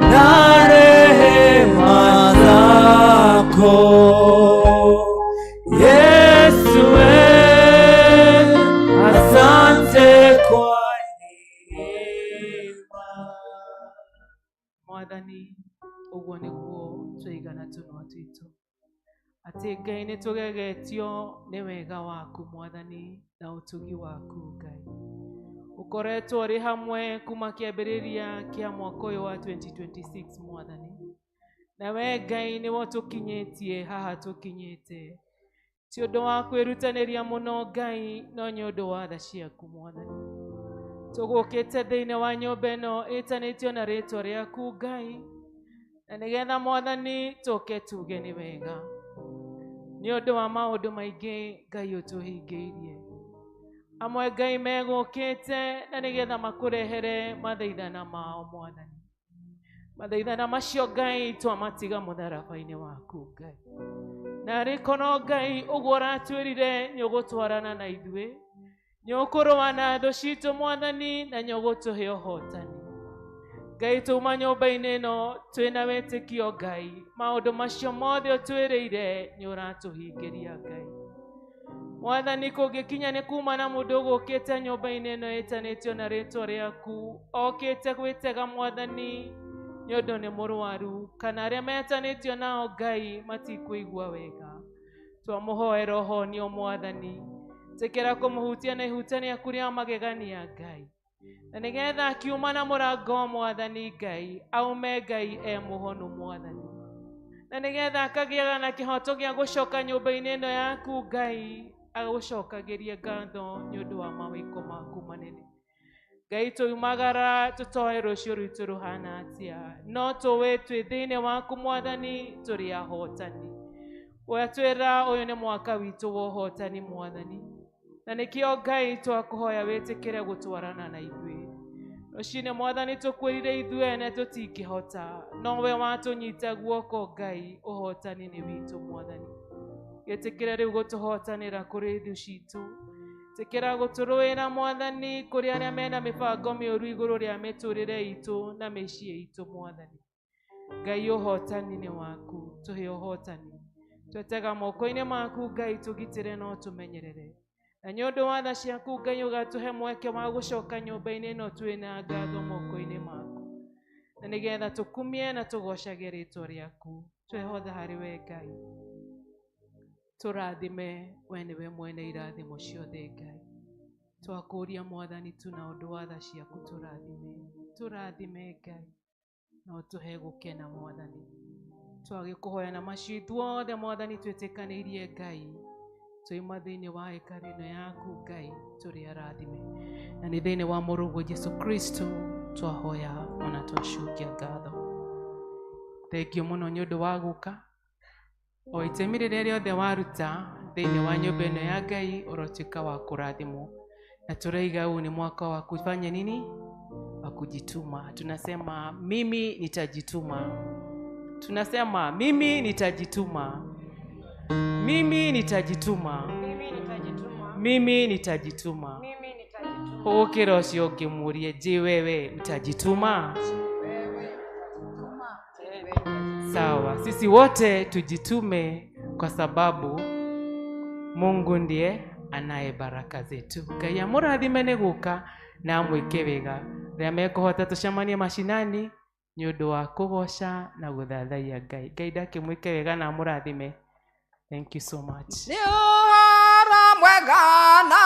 na rehema zako Yesu, asante kwa rehema. Mwathani, ũguo nĩguo tũigana tũnua twitũ, atĩ Ngai nĩ tũgegetio nĩ wega waku Mwathani na ũtugi waku Ngai. Ũkoretwo ũrĩ hamwe kuma kĩambĩrĩria kĩa mwaka ũyũ wa 2026 Mwathani, na we Ngai nĩwe ũtũkinyĩtie haha tũkinyĩte, ti ũndũ wa kwĩrutanĩria mũno Ngai, no nĩ ũndũ wa tha ciaku Mwathani. Tũgũkĩte thĩinĩ wa nyũmba ĩno ĩtanĩtio na rĩtwa rĩaku Ngai, na nĩgetha Mwathani tũke tuge nĩ wega, nĩ ũndũ wa maũndũ maingĩ Ngai ũtũhingĩirie. Amwe Ngai megũkĩte na nĩgetha makũrehere mathaithana mao Mwathani. Mathaithana macio Ngai twamatiga mũtharaba-inĩ waku Ngai, na rĩkono Ngai ũguo ũratwĩrire nĩ ũgũtwarana na ithuĩ, nĩ ũkũrũa na thũ citũ Mwathani, na nĩ ũgũtũhe ũhotani. Ngai tuma nyũmba-inĩ ĩno twĩna wĩtĩkio Ngai, maũndũ macio mothe ũtwĩrĩire nĩ ũratũhingĩria Ngai. Mwathani, kũngĩkinya nĩ kuma na mũndũ ũgũkĩte nyũmba-inĩ ĩno ĩtanĩtio na rĩtwa rĩaku, okĩte gwĩtega Mwathani nĩ ũndũ nĩ mũrwaru, kana arĩa metanĩtio nao Ngai matikũigua wega, twamũhoera ũhonio Mwathani. Tĩkĩra kũmũhutia na ihutania kũrĩa magegania Ngai, na nĩgetha akiuma na mũrango Mwathani Ngai, aume Ngai mũhonu Mwathani, na nĩgetha akagĩaga na kĩhoto gĩa gũcoka nyũmba-inĩ ĩno yaku Ngai, agũcokagĩrie ngatho nĩ ũndũ wa mawĩko maku manene. Ngai tũumagara tũtoĩ rũciũ rwitũ rũhana atĩa, no tũĩ twĩ thĩinĩ waku Mwathani tũrĩ ahotani. Watwĩra ũyũ nĩ mwaka witũ wa ũhotani Mwathani, na nikio Ngai twakuhoya witikire gutwarana na ithuĩ. Rũcinĩ Mwathani tũkwĩrire ithuĩ ene tũtingĩhota, nowe watũnyita guoko Ngai, ũhotani nĩ witũ Mwathani. Gĩtĩkĩre rĩu gũtũhotanĩra kũrĩ thũ citũ, tĩkĩra gũtũrũĩra Mwathani kũrĩ arĩa mena mĩbango mĩũru igũrũ rĩa mĩtũrĩre itũ na mĩciĩ itũ Mwathani. Ngai ũhotani nĩ waku, tũhe ũhotani, twetega moko-inĩ maku Ngai, tũgitĩre no tũmenyerere, na nĩ ũndũ wa tha ciaku Ngai ũgatũhe mweke wa gũcoka nyũmba-inĩ ĩno twĩna ngatho moko-inĩ maku, na nĩgetha tũkumie na tũgocage rĩtwa rĩaku. Twehotha harĩ we Ngai, tũrathime, we nĩwe mwene irathimo ciothe Ngai. Twakũria Mwathani tu na ũndũ wa tha ciaku, tũrathime Ngai, na ũtũhe gũkena Mwathani. Twagĩkũhoya na macio othe Mwathani twĩtĩkanĩirie Ngai, tũima thĩinĩ wa hekarũ ĩno yaku Ngai, tũrĩ arathime, na nĩ thĩinĩ wa mũrũguo Jesu Kristo twahoya ona twacokia ngatho. Thengio mũno nĩ ũndũ wa gũka, o itemi rĩrĩa rĩothe waruta thĩinĩ wa nyũmba ĩno ya Ngai, ũrotuĩka wa kũrathimwo, na tũraiga huu ni mwaka wa kufanya nini? Wa kujituma. Tunasema mimi nitajituma. Tunasema mimi nitajituma. Mimi nitajituma. Mimi nitajituma. Hokera ucio ũngĩmũrie, je, wewe utajituma? Sawa, sisi wote tujitume kwa sababu Mungu ndiye anaye baraka zetu. Ngai amũrathime nĩ gũka na amwĩke wega. Rĩrĩa mekũhota tũcemanie mashinani nĩ ũndũ wa kũgoca na gũthathaiya Ngai. Ngai ndakĩmwĩke wega na amũrathime. Thank you so much.
Nĩ ũhoro mwega na